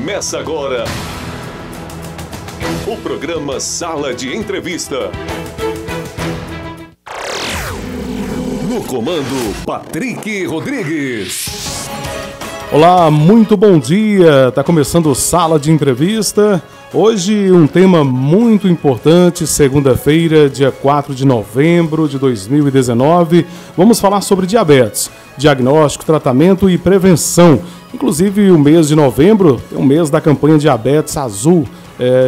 Começa agora o programa Sala de Entrevista. No comando, Patrick Rodrigues. Olá, muito bom dia. Está começando o Sala de Entrevista. Hoje um tema muito importante, segunda-feira, dia 4 de novembro de 2019. Vamos falar sobre diabetes, diagnóstico, tratamento e prevenção. Inclusive o mês de novembro é o mês da campanha Diabetes Azul.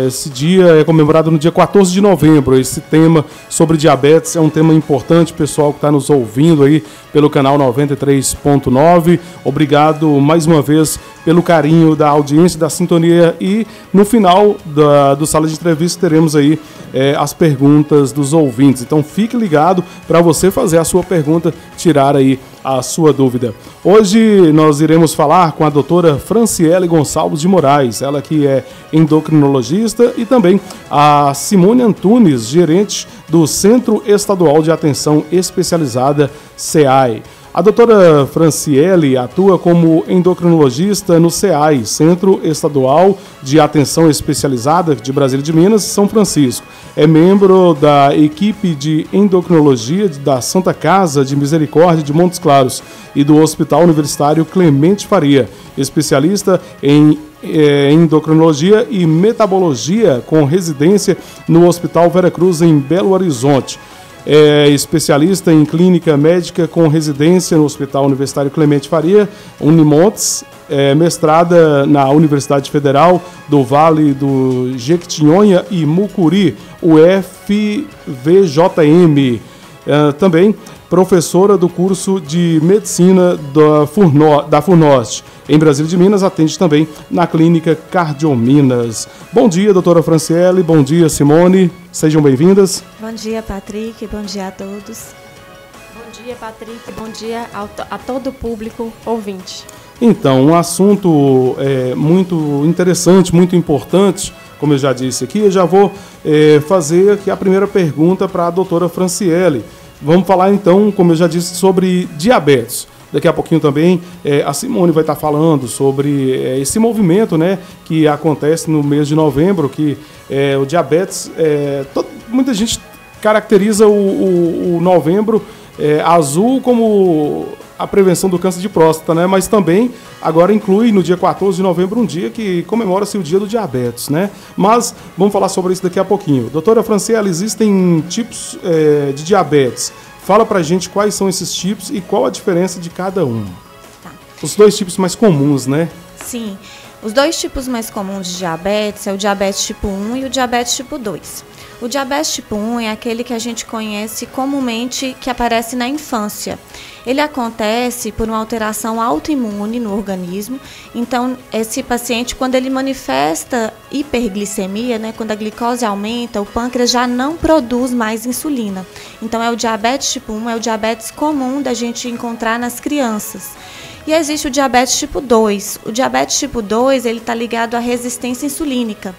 Esse dia é comemorado no dia 14 de novembro. Esse tema sobre diabetes é um tema importante, pessoal que está nos ouvindo aí pelo canal 93.9. Obrigado mais uma vez pelo carinho da audiência, da sintonia. E no final do Sala de Entrevista teremos aí as perguntas dos ouvintes. Então fique ligado para você fazer a sua pergunta, tirar aí a sua dúvida. Hoje nós iremos falar com a doutora Franciele Gonçalves de Moraes, ela que é endocrinologista, e também a Simone Antunes, gerente do Centro Estadual de Atenção Especializada, CEAI. A doutora Franciele atua como endocrinologista no CEAI, Centro Estadual de Atenção Especializada de Brasília de Minas, São Francisco. É membro da equipe de endocrinologia da Santa Casa de Misericórdia de Montes Claros e do Hospital Universitário Clemente Faria, especialista em endocrinologia e metabologia com residência no Hospital Vera Cruz em Belo Horizonte. É especialista em clínica médica com residência no Hospital Universitário Clemente Faria, Unimontes, mestrada na Universidade Federal do Vale do Jequitinhonha e Mucuri, UFVJM. Também professora do curso de Medicina da FUNOST. Em Brasília de Minas, atende também na Clínica Cardiominas. Bom dia, doutora Franciele. Bom dia, Simone. Sejam bem-vindas. Bom dia, Patrick. Bom dia a todos. Bom dia, Patrick. Bom dia a todo o público ouvinte. Então, um assunto muito interessante, muito importante, como eu já disse aqui. Eu já vou fazer aqui a primeira pergunta para a doutora Franciele. Vamos falar, então, como eu já disse, sobre diabetes. Daqui a pouquinho também a Simone vai estar falando sobre esse movimento, né, que acontece no mês de novembro, que o diabetes, muita gente caracteriza o novembro azul como a prevenção do câncer de próstata, né, mas também agora inclui no dia 14 de novembro um dia que comemora-se o dia do diabetes, né? Mas vamos falar sobre isso daqui a pouquinho. Doutora Franciele, existem tipos de diabetes. Fala pra gente quais são esses tipos e qual a diferença de cada um. Tá. Os dois tipos mais comuns, né? Sim. Os dois tipos mais comuns de diabetes é o diabetes tipo 1 e o diabetes tipo 2. O diabetes tipo 1 é aquele que a gente conhece comumente, que aparece na infância. Ele acontece por uma alteração autoimune no organismo. Então, esse paciente, quando ele manifesta hiperglicemia, né, quando a glicose aumenta, o pâncreas já não produz mais insulina. Então, é o diabetes tipo 1, é o diabetes comum da gente encontrar nas crianças. E existe o diabetes tipo 2. O diabetes tipo 2, ele está ligado à resistência insulínica.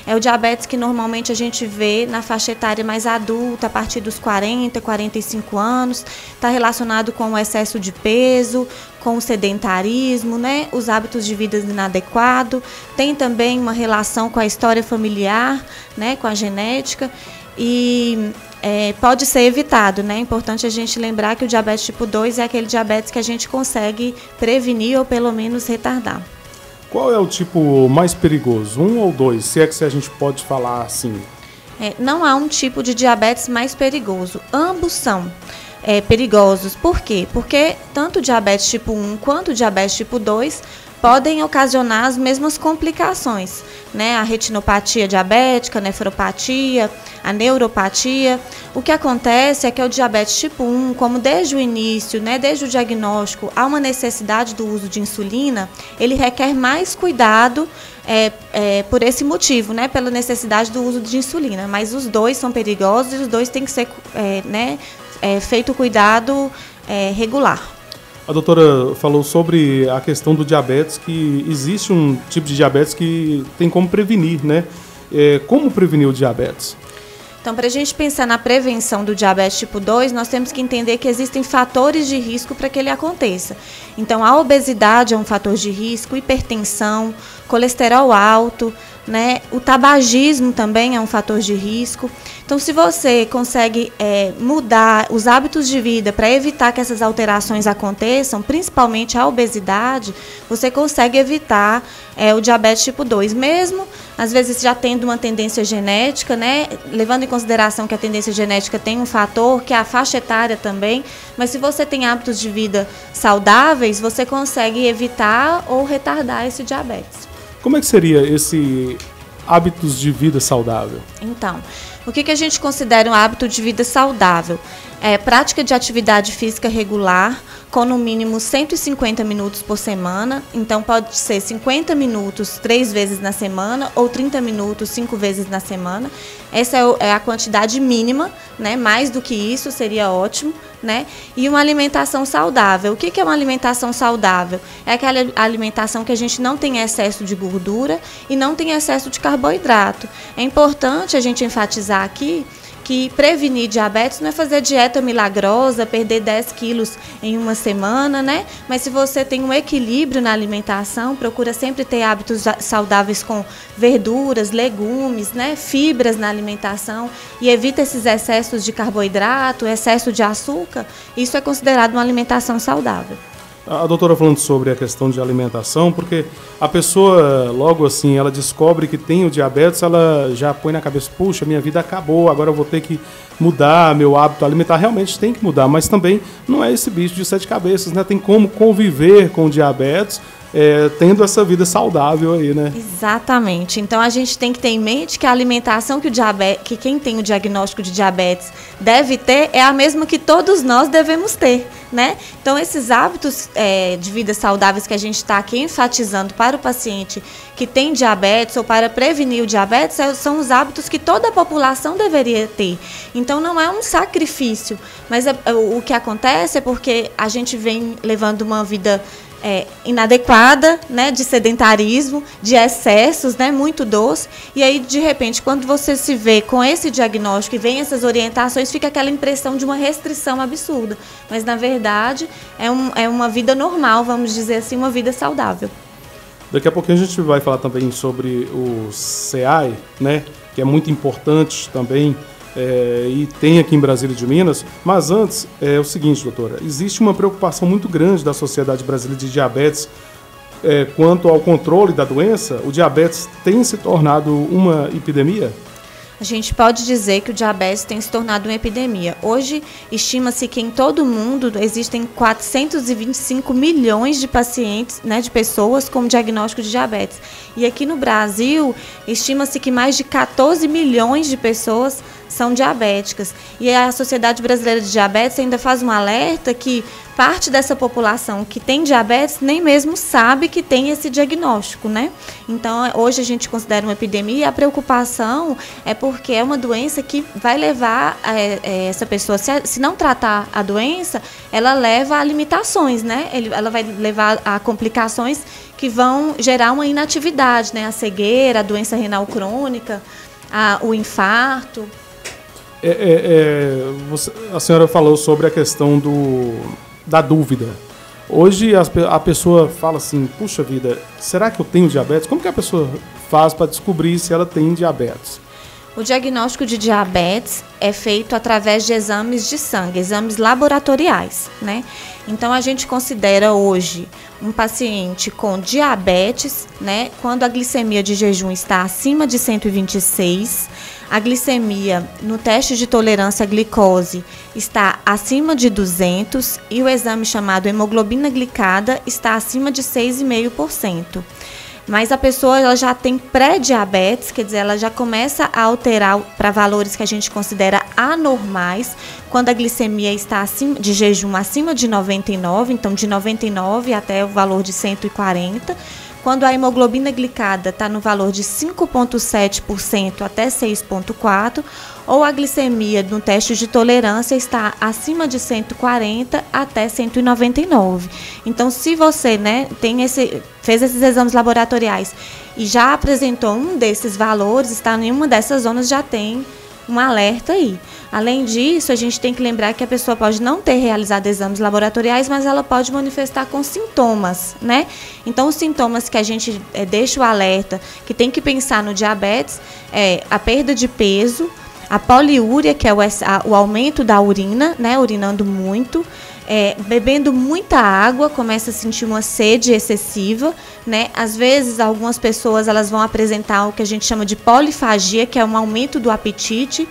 É o diabetes que normalmente a gente vê na faixa etária mais adulta, a partir dos 40, 45 anos. Está relacionado com o excesso de peso, com o sedentarismo, né? Os hábitos de vida inadequados. Tem também uma relação com a história familiar, né? Com a genética. E pode ser evitado, né? É importante a gente lembrar que o diabetes tipo 2 é aquele diabetes que a gente consegue prevenir ou pelo menos retardar. Qual é o tipo mais perigoso, 1 ou 2? Se é que a gente pode falar assim. Não há um tipo de diabetes mais perigoso. Ambos são perigosos. Por quê? Porque tanto o diabetes tipo 1 quanto o diabetes tipo 2 podem ocasionar as mesmas complicações, né? A retinopatia diabética, a nefropatia, a neuropatia. O que acontece é que o diabetes tipo 1, como desde o início, né, desde o diagnóstico, há uma necessidade do uso de insulina, ele requer mais cuidado por esse motivo, né, pela necessidade do uso de insulina. Mas os dois são perigosos e os dois têm que ser feito cuidado regular. A doutora falou sobre a questão do diabetes, que existe um tipo de diabetes que tem como prevenir, né? Como prevenir o diabetes? Então, para a gente pensar na prevenção do diabetes tipo 2, nós temos que entender que existem fatores de risco para que ele aconteça. Então, a obesidade é um fator de risco, hipertensão, colesterol alto, né? O tabagismo também é um fator de risco. Então, se você consegue mudar os hábitos de vida para evitar que essas alterações aconteçam, principalmente a obesidade, você consegue evitar o diabetes tipo 2, mesmo às vezes já tendo uma tendência genética, né? Levando em consideração que a tendência genética tem um fator, que é a faixa etária também, mas se você tem hábitos de vida saudáveis, você consegue evitar ou retardar esse diabetes. Como é que seria esse hábitos de vida saudável? Então, o que a gente considera um hábito de vida saudável? É prática de atividade física regular, com no mínimo 150 minutos por semana. Então, pode ser 50 minutos 3 vezes na semana ou 30 minutos 5 vezes na semana. Essa é a quantidade mínima, né? Mais do que isso seria ótimo, né? E uma alimentação saudável. O que é uma alimentação saudável? É aquela alimentação que a gente não tem excesso de gordura e não tem excesso de carboidrato. É importante a gente enfatizar aqui que prevenir diabetes não é fazer dieta milagrosa, perder 10 quilos em uma semana, né? Mas se você tem um equilíbrio na alimentação, procura sempre ter hábitos saudáveis com verduras, legumes, né? Fibras na alimentação e evita esses excessos de carboidrato, excesso de açúcar, isso é considerado uma alimentação saudável. A doutora falando sobre a questão de alimentação, porque a pessoa, logo assim, ela descobre que tem o diabetes, ela já põe na cabeça, puxa, minha vida acabou, agora eu vou ter que mudar meu hábito alimentar. Realmente tem que mudar, mas também não é esse bicho de 7 cabeças, né? Tem como conviver com o diabetes, tendo essa vida saudável aí, né? Exatamente. Então, a gente tem que ter em mente que a alimentação que quem tem o diagnóstico de diabetes deve ter é a mesma que todos nós devemos ter, né? Então, esses hábitos de vida saudáveis que a gente está aqui enfatizando para o paciente que tem diabetes ou para prevenir o diabetes são os hábitos que toda a população deveria ter. Então, não é um sacrifício, mas o que acontece é porque a gente vem levando uma vida inadequada, né, de sedentarismo, de excessos, né, muito doce, e aí de repente quando você se vê com esse diagnóstico e vem essas orientações, fica aquela impressão de uma restrição absurda, mas na verdade é uma vida normal, vamos dizer assim, uma vida saudável. Daqui a pouquinho a gente vai falar também sobre o CEAI, né, que é muito importante também, e tem aqui em Brasília de Minas, mas antes é o seguinte, doutora, existe uma preocupação muito grande da Sociedade Brasileira de Diabetes quanto ao controle da doença. O diabetes tem se tornado uma epidemia? A gente pode dizer que o diabetes tem se tornado uma epidemia. Hoje, estima-se que em todo o mundo existem 425 milhões de pacientes, né, de pessoas com diagnóstico de diabetes. E aqui no Brasil, estima-se que mais de 14 milhões de pessoas são diabéticas. E a Sociedade Brasileira de Diabetes ainda faz um alerta que parte dessa população que tem diabetes nem mesmo sabe que tem esse diagnóstico, né? Então, hoje a gente considera uma epidemia e a preocupação é porque é uma doença que vai levar essa pessoa, se não tratar a doença, ela leva a limitações, né? Ela vai levar a complicações que vão gerar uma inatividade, né? A cegueira, a doença renal crônica, o infarto. A senhora falou sobre a questão da dúvida. Hoje a pessoa fala assim, puxa vida, será que eu tenho diabetes? Como que a pessoa faz para descobrir se ela tem diabetes? O diagnóstico de diabetes é feito através de exames de sangue, exames laboratoriais, né? Então, a gente considera hoje um paciente com diabetes, né, quando a glicemia de jejum está acima de 126, a glicemia no teste de tolerância à glicose está acima de 200 e o exame chamado hemoglobina glicada está acima de 6,5%. Mas a pessoa ela já tem pré-diabetes, quer dizer, ela já começa a alterar para valores que a gente considera anormais, quando a glicemia está acima, de jejum acima de 99, então de 99 até o valor de 140. Quando a hemoglobina glicada está no valor de 5,7% até 6,4%, ou a glicemia no teste de tolerância está acima de 140 até 199. Então, se você, né, fez esses exames laboratoriais e já apresentou um desses valores, está em uma dessas zonas, já tem um alerta aí. Além disso, a gente tem que lembrar que a pessoa pode não ter realizado exames laboratoriais, mas ela pode manifestar com sintomas, né? Então, os sintomas que a gente deixa o alerta, que tem que pensar no diabetes, é a perda de peso, a poliúria, que é o aumento da urina, né? Urinando muito. Bebendo muita água, começa a sentir uma sede excessiva, né? Às vezes, algumas pessoas elas vão apresentar o que a gente chama de polifagia, que é um aumento do apetite,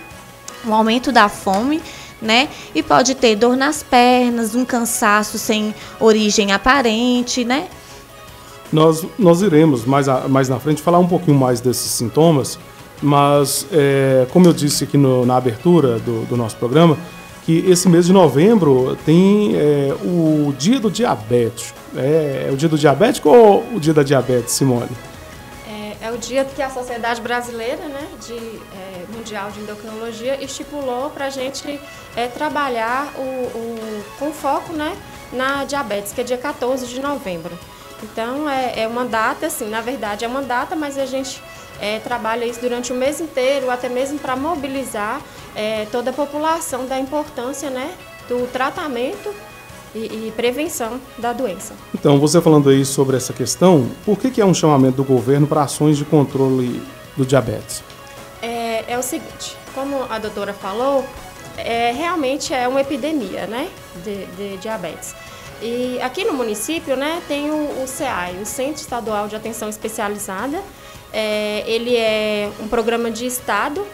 um aumento da fome, né? E pode ter dor nas pernas, um cansaço sem origem aparente, né? Nós iremos mais na frente falar um pouquinho mais desses sintomas, mas como eu disse aqui na abertura do nosso programa, que esse mês de novembro tem o Dia do Diabético. É o Dia do Diabético ou o Dia da Diabetes, Simone? É o dia que a Sociedade Brasileira, né, Mundial de Endocrinologia estipulou para a gente trabalhar com foco, né, na diabetes, que é dia 14 de novembro. Então, é uma data, assim, na verdade é uma data, mas a gente trabalha isso durante o mês inteiro, até mesmo para mobilizar toda a população da importância, né, do tratamento e prevenção da doença. Então, você falando aí sobre essa questão, por que é um chamamento do governo para ações de controle do diabetes? É o seguinte, como a doutora falou, realmente é uma epidemia, né, de diabetes. E aqui no município, né, tem o CEAI, o Centro Estadual de Atenção Especializada. Ele é um programa de Estado,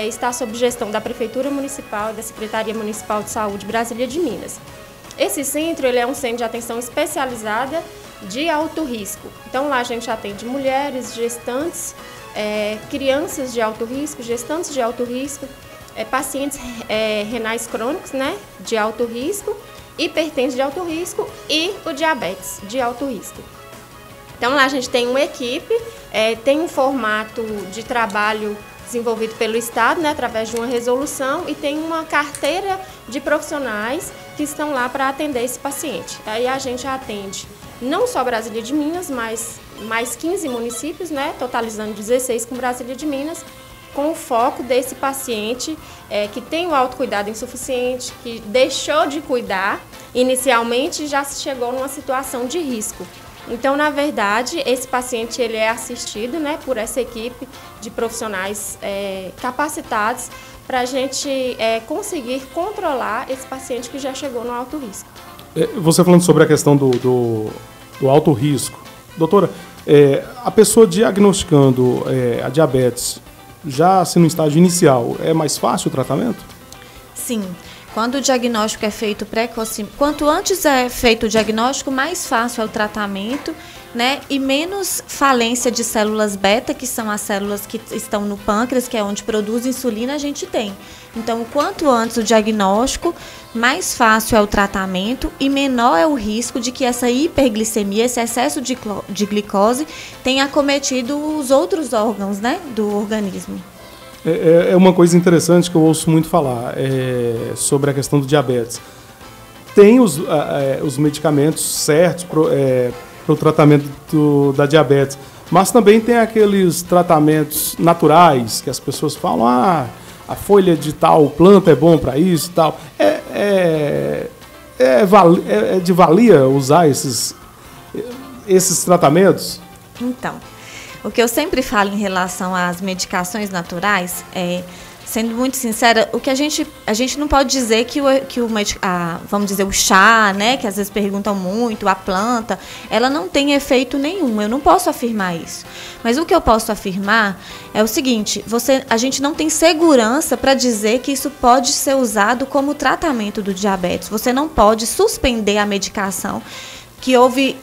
está sob gestão da Prefeitura Municipal e da Secretaria Municipal de Saúde Brasília de Minas. Esse centro ele é um centro de atenção especializada de alto risco. Então lá a gente atende mulheres, gestantes, crianças de alto risco, gestantes de alto risco, pacientes renais crônicos, né, de alto risco, hipertensos de alto risco e o diabetes de alto risco. Então lá a gente tem uma equipe, tem um formato de trabalho desenvolvido pelo Estado, né, através de uma resolução, e tem uma carteira de profissionais que estão lá para atender esse paciente. Aí a gente atende não só Brasília de Minas, mas mais 15 municípios, né, totalizando 16 com Brasília de Minas, com o foco desse paciente que tem o autocuidado insuficiente, que deixou de cuidar inicialmente e já chegou numa situação de risco. Então, na verdade, esse paciente ele é assistido, né, por essa equipe de profissionais capacitados para a gente conseguir controlar esse paciente que já chegou no alto risco. Você falando sobre a questão do alto risco, doutora, a pessoa diagnosticando a diabetes, já assim no estágio inicial, é mais fácil o tratamento? Sim. Quando o diagnóstico é feito precoce, quanto antes é feito o diagnóstico, mais fácil é o tratamento, né? E menos falência de células beta, que são as células que estão no pâncreas, que é onde produz insulina, a gente tem. Então, quanto antes o diagnóstico, mais fácil é o tratamento e menor é o risco de que essa hiperglicemia, esse excesso de glicose, tenha acometido os outros órgãos, né, do organismo. É uma coisa interessante que eu ouço muito falar sobre a questão do diabetes. Tem os medicamentos certos para o tratamento da diabetes, mas também tem aqueles tratamentos naturais que as pessoas falam, a folha de tal planta é bom para isso e tal. É de valia usar esses tratamentos? Então, o que eu sempre falo em relação às medicações naturais sendo muito sincera, o que a gente não pode dizer vamos dizer, o chá, né, que às vezes perguntam muito, a planta, ela não tem efeito nenhum. Eu não posso afirmar isso. Mas o que eu posso afirmar é o seguinte: a gente não tem segurança para dizer que isso pode ser usado como tratamento do diabetes. Você não pode suspender a medicação, que houve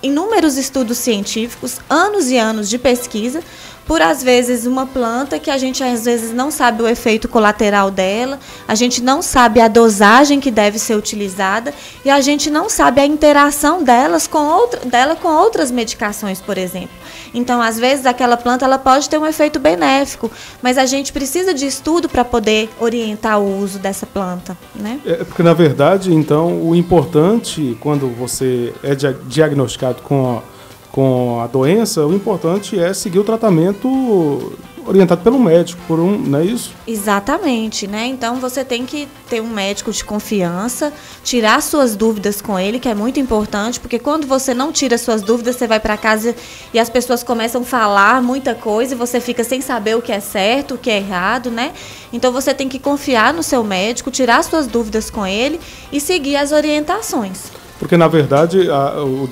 inúmeros estudos científicos, anos e anos de pesquisa, por às vezes uma planta que a gente às vezes não sabe o efeito colateral dela, a gente não sabe a dosagem que deve ser utilizada e a gente não sabe a interação dela com outras medicações, por exemplo. Então, às vezes, aquela planta ela pode ter um efeito benéfico, mas a gente precisa de estudo para poder orientar o uso dessa planta, né? Porque, na verdade, então, o importante, quando você é diagnosticado com a doença, o importante é seguir o tratamento orientado pelo médico, não é isso? Exatamente, né? Então você tem que ter um médico de confiança, tirar suas dúvidas com ele, que é muito importante, porque quando você não tira suas dúvidas, você vai para casa e as pessoas começam a falar muita coisa e você fica sem saber o que é certo, o que é errado, né? Então você tem que confiar no seu médico, tirar suas dúvidas com ele e seguir as orientações. Porque, na verdade, a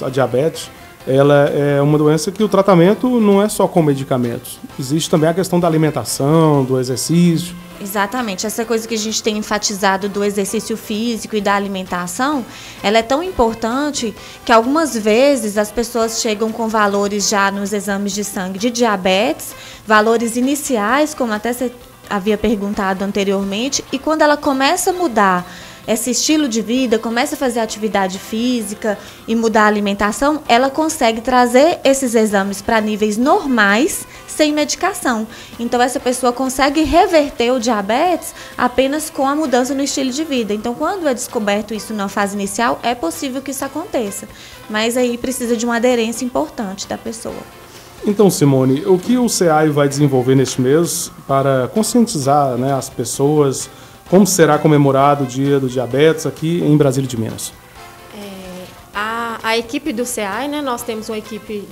diabetes, ela é uma doença que o tratamento não é só com medicamentos. Existe também a questão da alimentação, do exercício. Exatamente. Essa coisa que a gente tem enfatizado do exercício físico e da alimentação, ela é tão importante que algumas vezes as pessoas chegam com valores já nos exames de sangue de diabetes, valores iniciais, como até você havia perguntado anteriormente, e quando ela começa a mudar esse estilo de vida, começa a fazer atividade física e mudar a alimentação, ela consegue trazer esses exames para níveis normais, sem medicação. Então, essa pessoa consegue reverter o diabetes apenas com a mudança no estilo de vida. Então, quando é descoberto isso na fase inicial, é possível que isso aconteça. Mas aí precisa de uma aderência importante da pessoa. Então, Simone, o que o SEAI vai desenvolver neste mês para conscientizar, né, as pessoas? Como será comemorado o Dia do Diabetes aqui em Brasília de Minas? A equipe do SEAI, né, nós temos uma equipe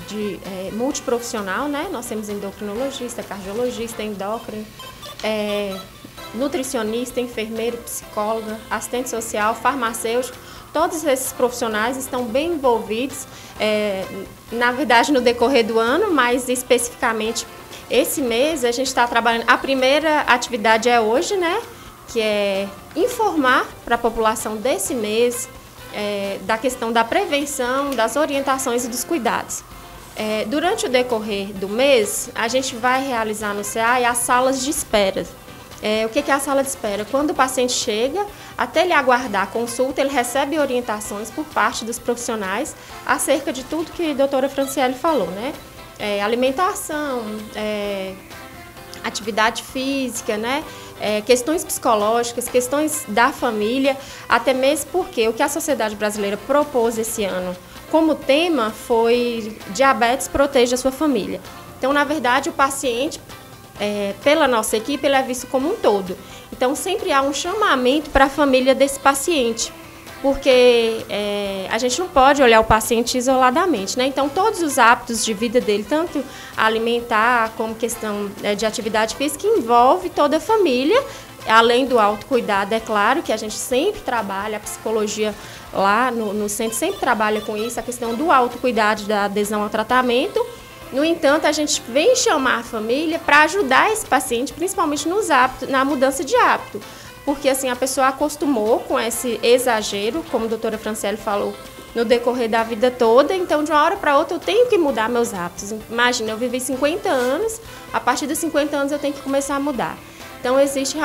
multiprofissional, né? Nós temos endocrinologista, cardiologista, endócrino, nutricionista, enfermeiro, psicóloga, assistente social, farmacêutico. Todos esses profissionais estão bem envolvidos, na verdade, no decorrer do ano, mas especificamente esse mês a gente está trabalhando. A primeira atividade é hoje, né? Que é informar para a população desse mês da questão da prevenção, das orientações e dos cuidados. Durante o decorrer do mês, a gente vai realizar no SEAI as salas de espera. O que é a sala de espera? Quando o paciente chega, até ele aguardar a consulta, ele recebe orientações por parte dos profissionais acerca de tudo que a doutora Franciele falou, né? Alimentação, atividade física, né? Questões psicológicas, questões da família, até mesmo porque o que a Sociedade Brasileira propôs esse ano como tema foi diabetes proteja a sua família. Então, na verdade, o paciente, pela nossa equipe, ele é visto como um todo. Então, sempre há um chamamento para a família desse paciente, porque a gente não pode olhar o paciente isoladamente, né? Então, todos os hábitos de vida dele, tanto alimentar como questão de atividade física, envolve toda a família, além do autocuidado, é claro, que a gente sempre trabalha, a psicologia lá no centro sempre trabalha com isso, a questão do autocuidado, da adesão ao tratamento. No entanto, a gente vem chamar a família para ajudar esse paciente, principalmente nos hábitos, na mudança de hábito. Porque assim, a pessoa acostumou com esse exagero, como a doutora Franciele falou, no decorrer da vida toda. Então, de uma hora para outra, eu tenho que mudar meus hábitos. Imagina, eu vivi 50 anos, a partir dos 50 anos eu tenho que começar a mudar. Então, existe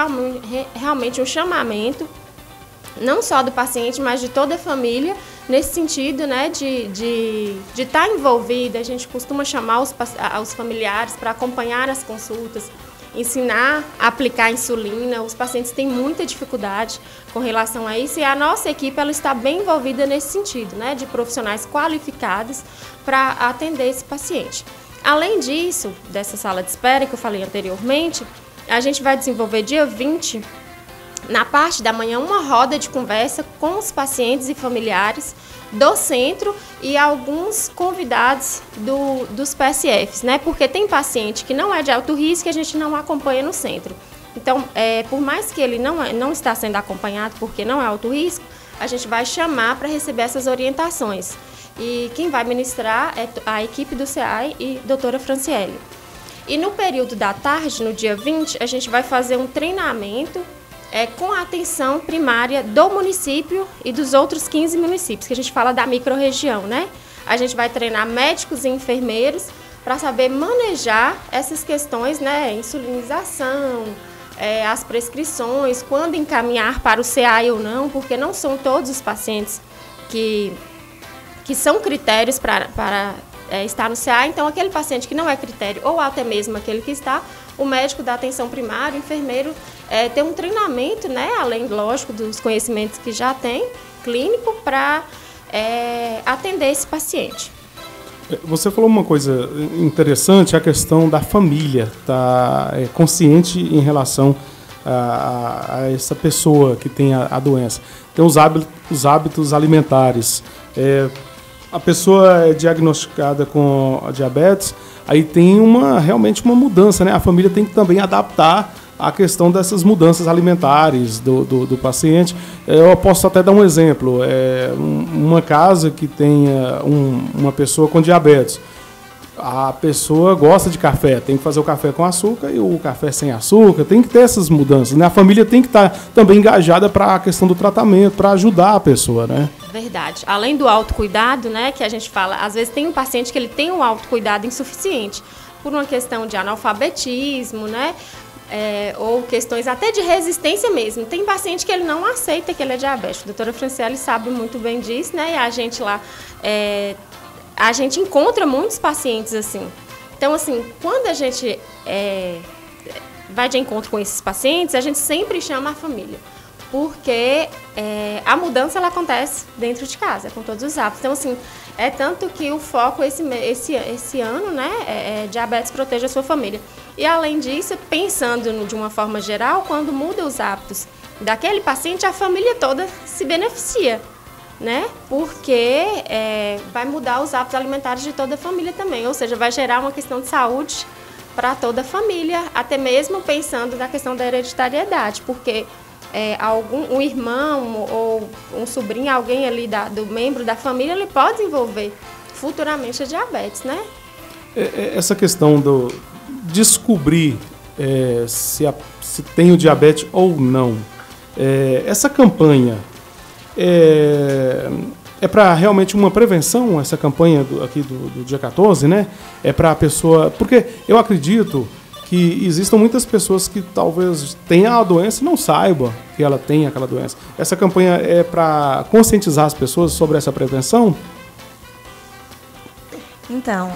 realmente um chamamento, não só do paciente, mas de toda a família, nesse sentido, né, de estar envolvida. A gente costuma chamar os familiares para acompanhar as consultas, ensinar a aplicar insulina. Os pacientes têm muita dificuldade com relação a isso e a nossa equipe ela está bem envolvida nesse sentido, né, de profissionais qualificados para atender esse paciente. Além disso, dessa sala de espera que eu falei anteriormente, a gente vai desenvolver dia 20, na parte da manhã, uma roda de conversa com os pacientes e familiares do centro e alguns convidados dos PSFs, né? Porque tem paciente que não é de alto risco e a gente não acompanha no centro. Então, por mais que ele não está sendo acompanhado porque não é alto risco, a gente vai chamar para receber essas orientações. E quem vai ministrar é a equipe do SEAI e a doutora Franciele. E no período da tarde, no dia 20, a gente vai fazer um treinamento com a atenção primária do município e dos outros 15 municípios, que a gente fala da microrregião, né? A gente vai treinar médicos e enfermeiros para saber manejar essas questões, né? Insulinização, as prescrições, quando encaminhar para o SEAI ou não, porque não são todos os pacientes que são critérios para estar no SEAI. Então, aquele paciente que não é critério, ou até mesmo aquele que está, o médico da atenção primária, o enfermeiro, tem um treinamento, né, além, lógico, dos conhecimentos que já tem, clínico, para atender esse paciente. Você falou uma coisa interessante, a questão da família, tá consciente em relação a essa pessoa que tem a doença. Tem os hábitos alimentares. A pessoa é diagnosticada com a diabetes, aí tem realmente uma mudança, né? A família tem que também adaptar a questão dessas mudanças alimentares do paciente. Eu posso até dar um exemplo. Uma casa que tenha uma pessoa com diabetes, a pessoa gosta de café, tem que fazer o café com açúcar e o café sem açúcar, tem que ter essas mudanças, né? A família tem que estar também engajada para a questão do tratamento, para ajudar a pessoa, né? Verdade. Além do autocuidado, né, que a gente fala, às vezes tem um paciente que ele tem um autocuidado insuficiente, por uma questão de analfabetismo, né? Ou questões até de resistência mesmo. Tem paciente que ele não aceita que ele é diabético. A doutora Franciele sabe muito bem disso, né? E a gente lá, a gente encontra muitos pacientes assim. Então, assim, quando a gente vai de encontro com esses pacientes, a gente sempre chama a família. Porque a mudança ela acontece dentro de casa, com todos os hábitos. Então, assim, é tanto que o foco esse ano, né, é diabetes proteja a sua família. E, além disso, pensando de uma forma geral, quando muda os hábitos daquele paciente, a família toda se beneficia, né? Porque vai mudar os hábitos alimentares de toda a família também. Ou seja, vai gerar uma questão de saúde para toda a família, até mesmo pensando na questão da hereditariedade, porque um irmão ou um sobrinho, alguém ali do membro da família, ele pode desenvolver futuramente a diabetes, né? Essa questão do descobrir se tem o diabetes ou não, essa campanha é para realmente uma prevenção, essa campanha aqui do dia 14, né? É para a pessoa... Porque eu acredito que existam muitas pessoas que talvez tenham a doença e não saibam que ela tem aquela doença. Essa campanha é para conscientizar as pessoas sobre essa prevenção? Então,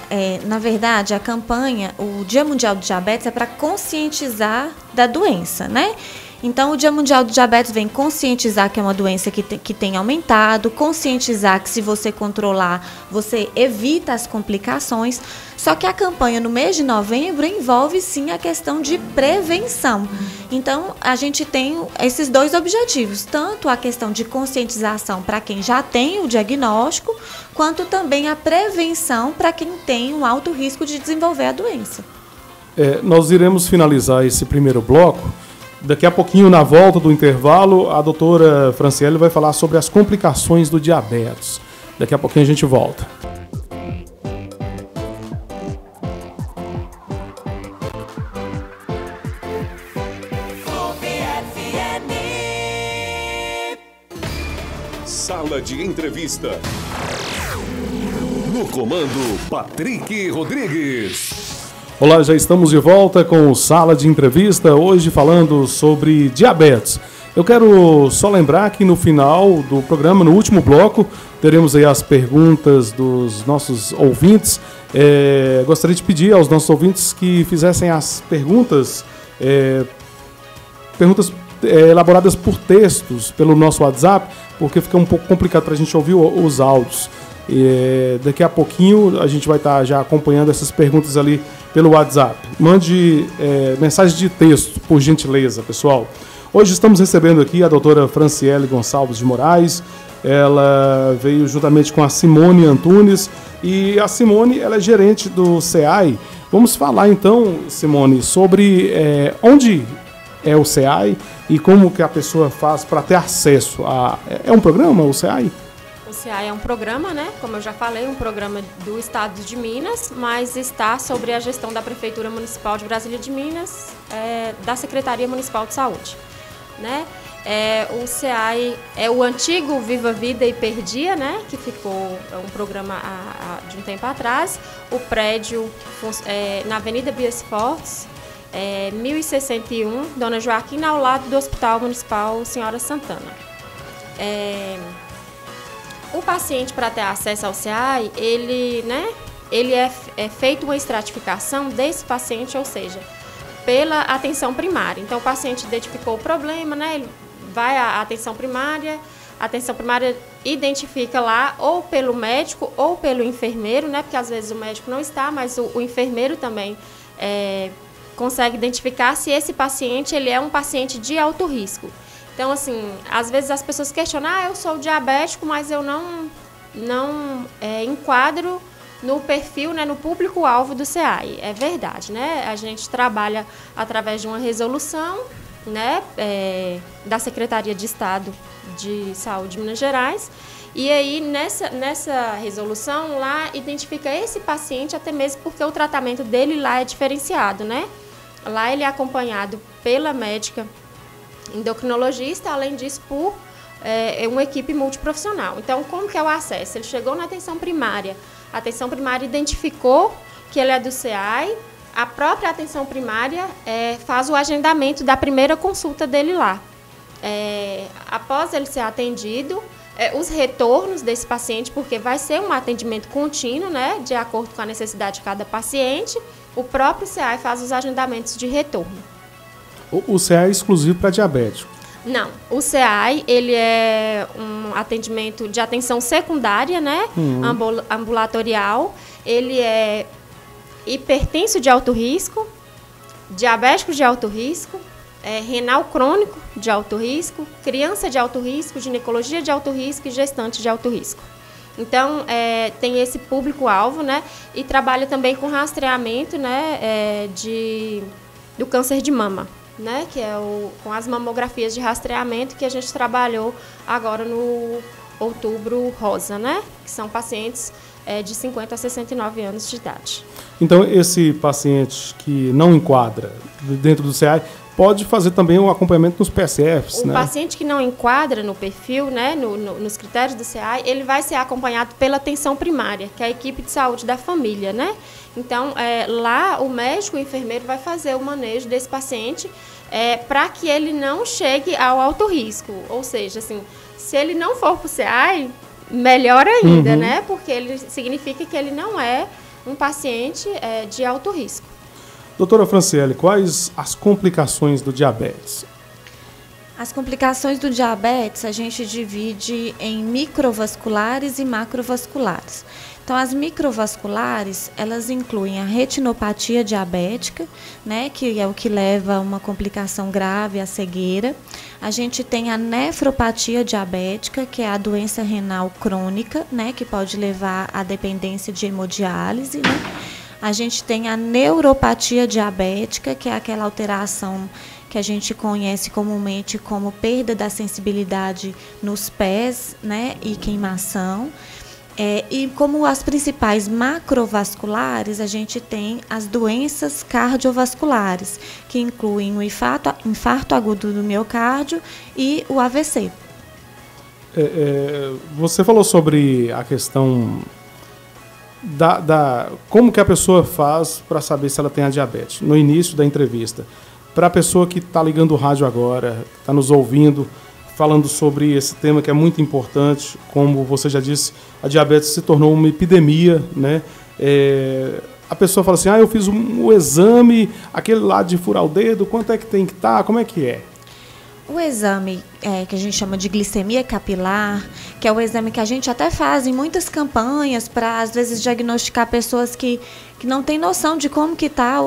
na verdade, a campanha, o Dia Mundial do Diabetes é para conscientizar da doença, né? Então, o Dia Mundial do Diabetes vem conscientizar que é uma doença que tem aumentado, conscientizar que se você controlar, você evita as complicações. Só que a campanha no mês de novembro envolve, sim, a questão de prevenção. Então, a gente tem esses dois objetivos, tanto a questão de conscientização para quem já tem o diagnóstico, quanto também a prevenção para quem tem um alto risco de desenvolver a doença. Nós iremos finalizar esse primeiro bloco. Daqui a pouquinho, na volta do intervalo, a doutora Franciele vai falar sobre as complicações do diabetes. Daqui a pouquinho a gente volta. Sala de entrevista. No comando, Patrick Rodrigues. Olá, já estamos de volta com o Sala de Entrevista, hoje falando sobre diabetes. Eu quero só lembrar que no final do programa, no último bloco, teremos aí as perguntas dos nossos ouvintes. Gostaria de pedir aos nossos ouvintes que fizessem as perguntas elaboradas por textos pelo nosso WhatsApp, porque fica um pouco complicado para a gente ouvir os áudios. Daqui a pouquinho a gente vai estar já acompanhando essas perguntas ali pelo WhatsApp. Mande mensagem de texto, por gentileza, pessoal. Hoje estamos recebendo aqui a doutora Franciele Gonçalves de Moraes. Ela veio juntamente com a Simone Antunes, e a Simone, ela é gerente do CEAI. Vamos falar então, Simone, sobre onde é o CEAI e como que a pessoa faz para ter acesso a... É um programa, o CEAI? O CEAI é um programa, né? Como eu já falei, um programa do Estado de Minas, mas está sobre a gestão da Prefeitura Municipal de Brasília de Minas, da Secretaria Municipal de Saúde, né? O CEAI é o antigo Viva Vida e Perdia, né? Que ficou um programa de um tempo atrás. O prédio na Avenida Bias Fortes, 1061, Dona Joaquina, ao lado do Hospital Municipal Senhora Santana. O paciente, para ter acesso ao CEAI, ele é feito uma estratificação desse paciente, ou seja, pela atenção primária. Então, o paciente identificou o problema, né? Ele vai à atenção primária identifica lá ou pelo médico ou pelo enfermeiro, né? Porque às vezes o médico não está, mas o enfermeiro também consegue identificar se esse paciente ele é um paciente de alto risco. Então, assim, às vezes as pessoas questionam, eu sou diabético, mas eu não enquadro no perfil, né, no público-alvo do CEAI. É verdade, né? A gente trabalha através de uma resolução, né, da Secretaria de Estado de Saúde de Minas Gerais, e aí nessa resolução lá identifica esse paciente até mesmo porque o tratamento dele lá é diferenciado, né? Lá ele é acompanhado pela médica endocrinologista, além disso por uma equipe multiprofissional. Então, como que é o acesso? Ele chegou na atenção primária, a atenção primária identificou que ele é do CEAI, a própria atenção primária faz o agendamento da primeira consulta dele lá. Após ele ser atendido, os retornos desse paciente, porque vai ser um atendimento contínuo, né, de acordo com a necessidade de cada paciente, o próprio CEAI faz os agendamentos de retorno. O CEAI é exclusivo para diabético? Não, o CEAI ele é um atendimento de atenção secundária, né, ambulatorial, ele é hipertenso de alto risco, diabético de alto risco, renal crônico de alto risco, criança de alto risco, ginecologia de alto risco e gestante de alto risco. Então, tem esse público-alvo, né, e trabalha também com rastreamento, né, do câncer de mama, né, que é com as mamografias de rastreamento que a gente trabalhou agora no Outubro Rosa, né, que são pacientes de 50 a 69 anos de idade. Então, esse paciente que não enquadra dentro do CEAI pode fazer também o acompanhamento nos PSFs, né? O paciente que não enquadra no perfil, né, nos critérios do CEAI, ele vai ser acompanhado pela atenção primária, que é a equipe de saúde da família, né? Então, lá o médico e o enfermeiro vai fazer o manejo desse paciente para que ele não chegue ao alto risco. Ou seja, assim, se ele não for para o CEAI, melhor ainda, né? Porque ele significa que ele não é um paciente de alto risco. Doutora Franciele, quais as complicações do diabetes? As complicações do diabetes a gente divide em microvasculares e macrovasculares. Então, as microvasculares, elas incluem a retinopatia diabética, né, que é o que leva a uma complicação grave, a cegueira. A gente tem a nefropatia diabética, que é a doença renal crônica, né, que pode levar à dependência de hemodiálise, né? A gente tem a neuropatia diabética, que é aquela alteração que a gente conhece comumente como perda da sensibilidade nos pés, né, e queimação. E como as principais macrovasculares, a gente tem as doenças cardiovasculares, que incluem o infarto agudo do miocárdio e o AVC. Você falou sobre a questão como que a pessoa faz para saber se ela tem a diabetes, no início da entrevista. Para a pessoa que está ligando o rádio agora, está nos ouvindo, falando sobre esse tema que é muito importante, como você já disse, a diabetes se tornou uma epidemia, né? A pessoa fala assim, eu fiz o exame, aquele lá de furar o dedo, quanto é que tem que estar, como é que é? O exame que a gente chama de glicemia capilar, que é o exame que a gente até faz em muitas campanhas para, às vezes, diagnosticar pessoas que não têm noção de como que está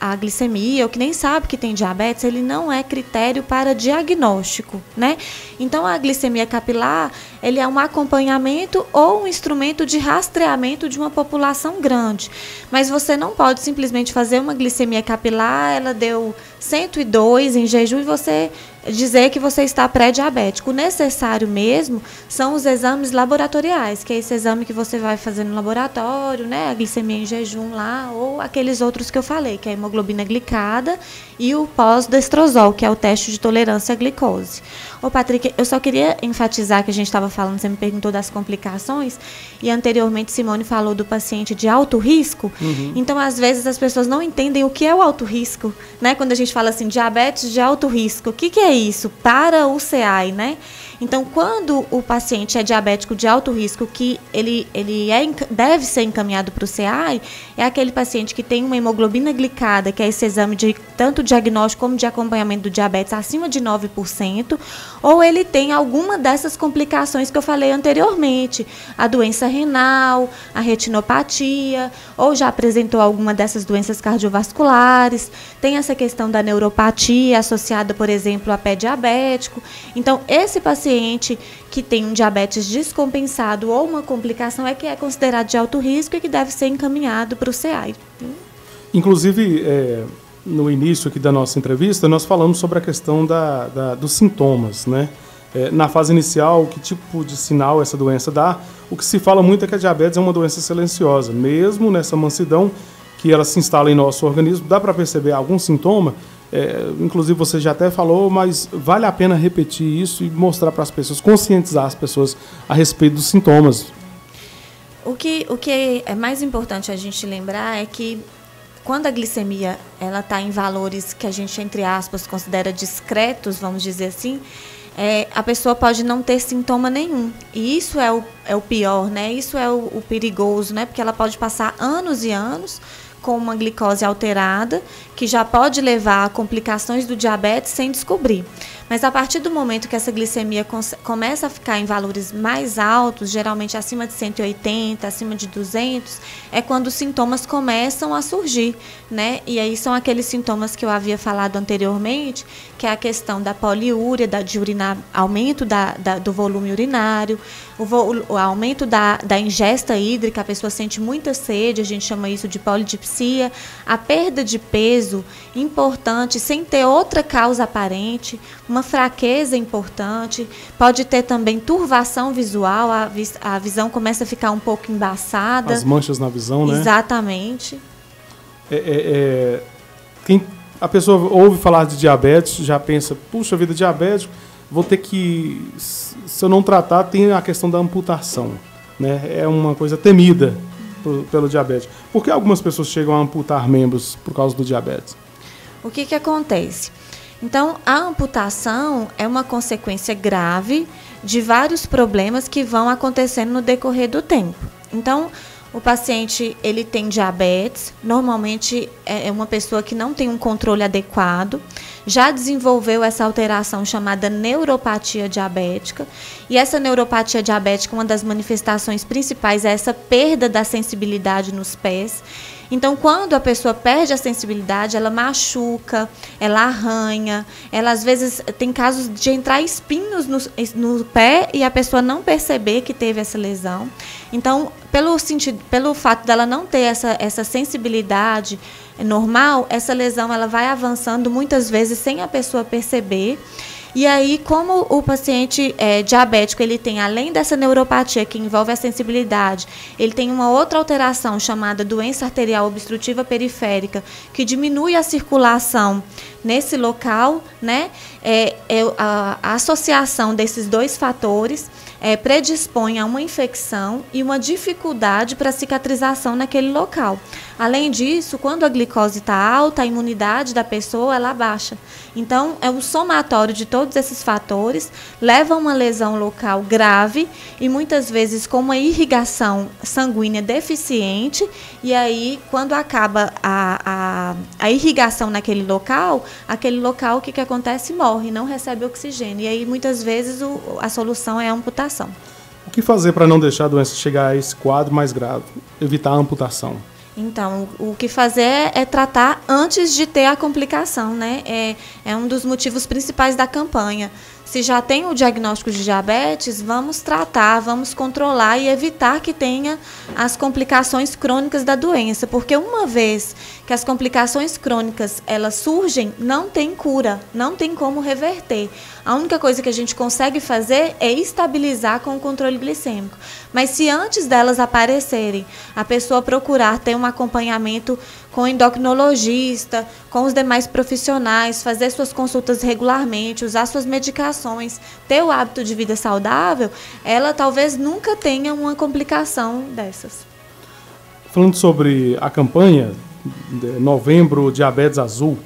a glicemia, ou que nem sabe que tem diabetes, ele não é critério para diagnóstico, né? Então, a glicemia capilar, ele é um acompanhamento ou um instrumento de rastreamento de uma população grande. Mas você não pode simplesmente fazer uma glicemia capilar, ela deu 102 em jejum e você dizer que você está pré-diabético. O necessário mesmo são os exames laboratoriais, que é esse exame que você vai fazer no laboratório, né, a glicemia em jejum lá, ou aqueles outros que eu falei, que é a hemoglobina glicada e o pós-destrozol, que é o teste de tolerância à glicose. Ô, Patrick, eu só queria enfatizar que a gente estava falando, você me perguntou das complicações, e anteriormente Simone falou do paciente de alto risco. Então, às vezes, as pessoas não entendem o que é o alto risco, né? Quando a gente fala assim, diabetes de alto risco, o que é isso? Para o CEAI, né? Então, quando o paciente é diabético de alto risco, que deve ser encaminhado para o CEAI, é aquele paciente que tem uma hemoglobina glicada, que é esse exame de tanto diagnóstico como de acompanhamento do diabetes, acima de 9%, ou ele tem alguma dessas complicações que eu falei anteriormente, a doença renal, a retinopatia, ou já apresentou alguma dessas doenças cardiovasculares, tem essa questão da neuropatia associada, por exemplo, a pé diabético. Então, esse paciente que tem um diabetes descompensado ou uma complicação é que é considerado de alto risco e que deve ser encaminhado para o CEAI. Inclusive, no início aqui da nossa entrevista, nós falamos sobre a questão dos sintomas, né? Na fase inicial, que tipo de sinal essa doença dá? O que se fala muito é que a diabetes é uma doença silenciosa. Mesmo nessa mansidão que ela se instala em nosso organismo, dá para perceber algum sintoma? Inclusive você já até falou, mas vale a pena repetir isso e mostrar para as pessoas, conscientizar as pessoas a respeito dos sintomas. O que é mais importante a gente lembrar é que quando a glicemia ela está em valores que a gente, entre aspas, considera discretos, vamos dizer assim, a pessoa pode não ter sintoma nenhum. E isso é o pior, né? Isso é o perigoso, né? Porque ela pode passar anos e anos com uma glicose alterada, que já pode levar a complicações do diabetes sem descobrir. Mas a partir do momento que essa glicemia começa a ficar em valores mais altos, geralmente acima de 180, acima de 200, é quando os sintomas começam a surgir, né? E aí são aqueles sintomas que eu havia falado anteriormente, que é a questão da poliúria, aumento do volume urinário, o aumento da ingesta hídrica, a pessoa sente muita sede, a gente chama isso de polidipsia, a perda de peso importante, sem ter outra causa aparente, uma fraqueza importante, pode ter também turvação visual, a visão começa a ficar um pouco embaçada. As manchas na visão, né? Exatamente. A pessoa ouve falar de diabetes, já pensa, puxa vida, diabético, vou ter que, se eu não tratar, tem a questão da amputação, né? É uma coisa temida pelo diabetes. Por que algumas pessoas chegam a amputar membros por causa do diabetes? O que acontece? Então, a amputação é uma consequência grave de vários problemas que vão acontecendo no decorrer do tempo. Então, o paciente ele tem diabetes, normalmente é uma pessoa que não tem um controle adequado, já desenvolveu essa alteração chamada neuropatia diabética, e essa neuropatia diabética, uma das manifestações principais é essa perda da sensibilidade nos pés. Então, quando a pessoa perde a sensibilidade, ela machuca, ela arranha, ela às vezes tem casos de entrar espinhos no pé e a pessoa não perceber que teve essa lesão. Então, pelo fato dela não ter essa sensibilidade normal, essa lesão ela vai avançando muitas vezes sem a pessoa perceber. E aí, como o paciente diabético, ele tem, além dessa neuropatia que envolve a sensibilidade, ele tem uma outra alteração chamada doença arterial obstrutiva periférica, que diminui a circulação nesse local, né? A associação desses dois fatores predispõe a uma infecção e uma dificuldade para a cicatrização naquele local. Além disso, quando a glicose está alta, a imunidade da pessoa ela baixa. Então, o somatório de todos esses fatores leva a uma lesão local grave e muitas vezes com uma irrigação sanguínea deficiente. E aí, quando acaba a irrigação naquele local, o que acontece? Morre, não recebe oxigênio. E aí, muitas vezes, a solução é a amputação. O que fazer para não deixar a doença chegar a esse quadro mais grave? Evitar a amputação. Então, o que fazer é tratar antes de ter a complicação, né? É um dos motivos principais da campanha. Se já tem o diagnóstico de diabetes, vamos tratar, vamos controlar e evitar que tenha as complicações crônicas da doença, porque uma vez que as complicações crônicas elas surgem, não tem cura, não tem como reverter. A única coisa que a gente consegue fazer é estabilizar com o controle glicêmico. Mas se antes delas aparecerem, a pessoa procurar ter um acompanhamento com o endocrinologista, com os demais profissionais, fazer suas consultas regularmente, usar suas medicações, ter o hábito de vida saudável, ela talvez nunca tenha uma complicação dessas. Falando sobre a campanha Novembro Diabetes Azul,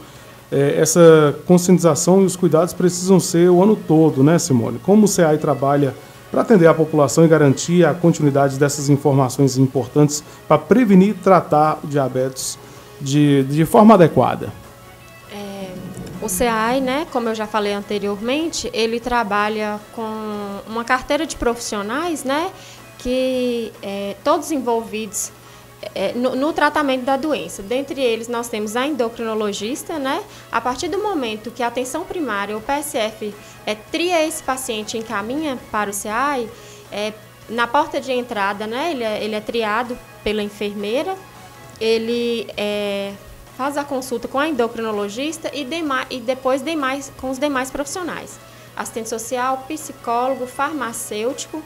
essa conscientização e os cuidados precisam ser o ano todo, né, Simone? Como o SEAI trabalha para atender a população e garantir a continuidade dessas informações importantes para prevenir e tratar o diabetes de forma adequada? O SEAI, né, como eu já falei anteriormente, ele trabalha com uma carteira de profissionais, né, que todos envolvidos no tratamento da doença. Dentre eles, nós temos a endocrinologista, né? A partir do momento que a atenção primária, o PSF, tria esse paciente e encaminha para o SEAI, na porta de entrada, né, ele é triado pela enfermeira, ele faz a consulta com a endocrinologista e depois com os demais profissionais. Assistente social, psicólogo, farmacêutico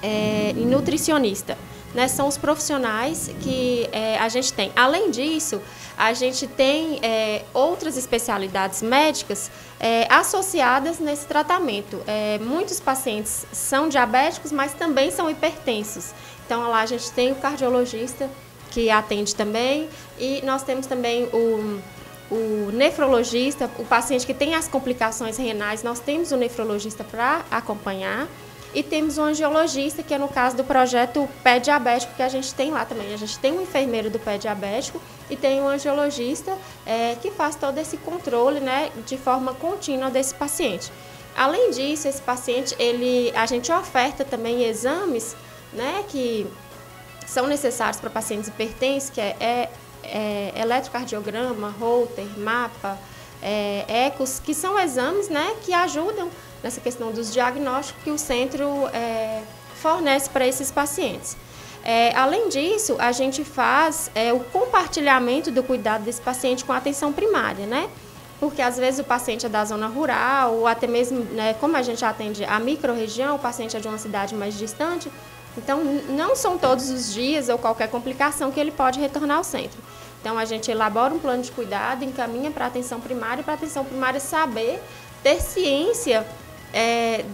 e nutricionista. Né, são os profissionais que a gente tem. Além disso, a gente tem outras especialidades médicas associadas nesse tratamento. Muitos pacientes são diabéticos, mas também são hipertensos. Então, lá a gente tem o cardiologista, que atende também, e nós temos também o nefrologista, o paciente que tem as complicações renais, nós temos o nefrologista para acompanhar. E temos um angiologista, que é no caso do projeto Pé Diabético, que a gente tem lá também. A gente tem um enfermeiro do Pé Diabético e tem um angiologista que faz todo esse controle, né, de forma contínua desse paciente. Além disso, esse paciente, a gente oferta também exames, né, que são necessários para pacientes hipertensos, que é eletrocardiograma, Holter, mapa, ecos, que são exames, né, que ajudam nessa questão dos diagnósticos que o centro fornece para esses pacientes. Além disso, a gente faz o compartilhamento do cuidado desse paciente com a atenção primária, né? Porque às vezes o paciente é da zona rural, ou até mesmo, né, como a gente atende a microrregião, o paciente é de uma cidade mais distante, então não são todos os dias ou qualquer complicação que ele pode retornar ao centro. Então a gente elabora um plano de cuidado, encaminha para a atenção primária, para a atenção primária saber, ter ciência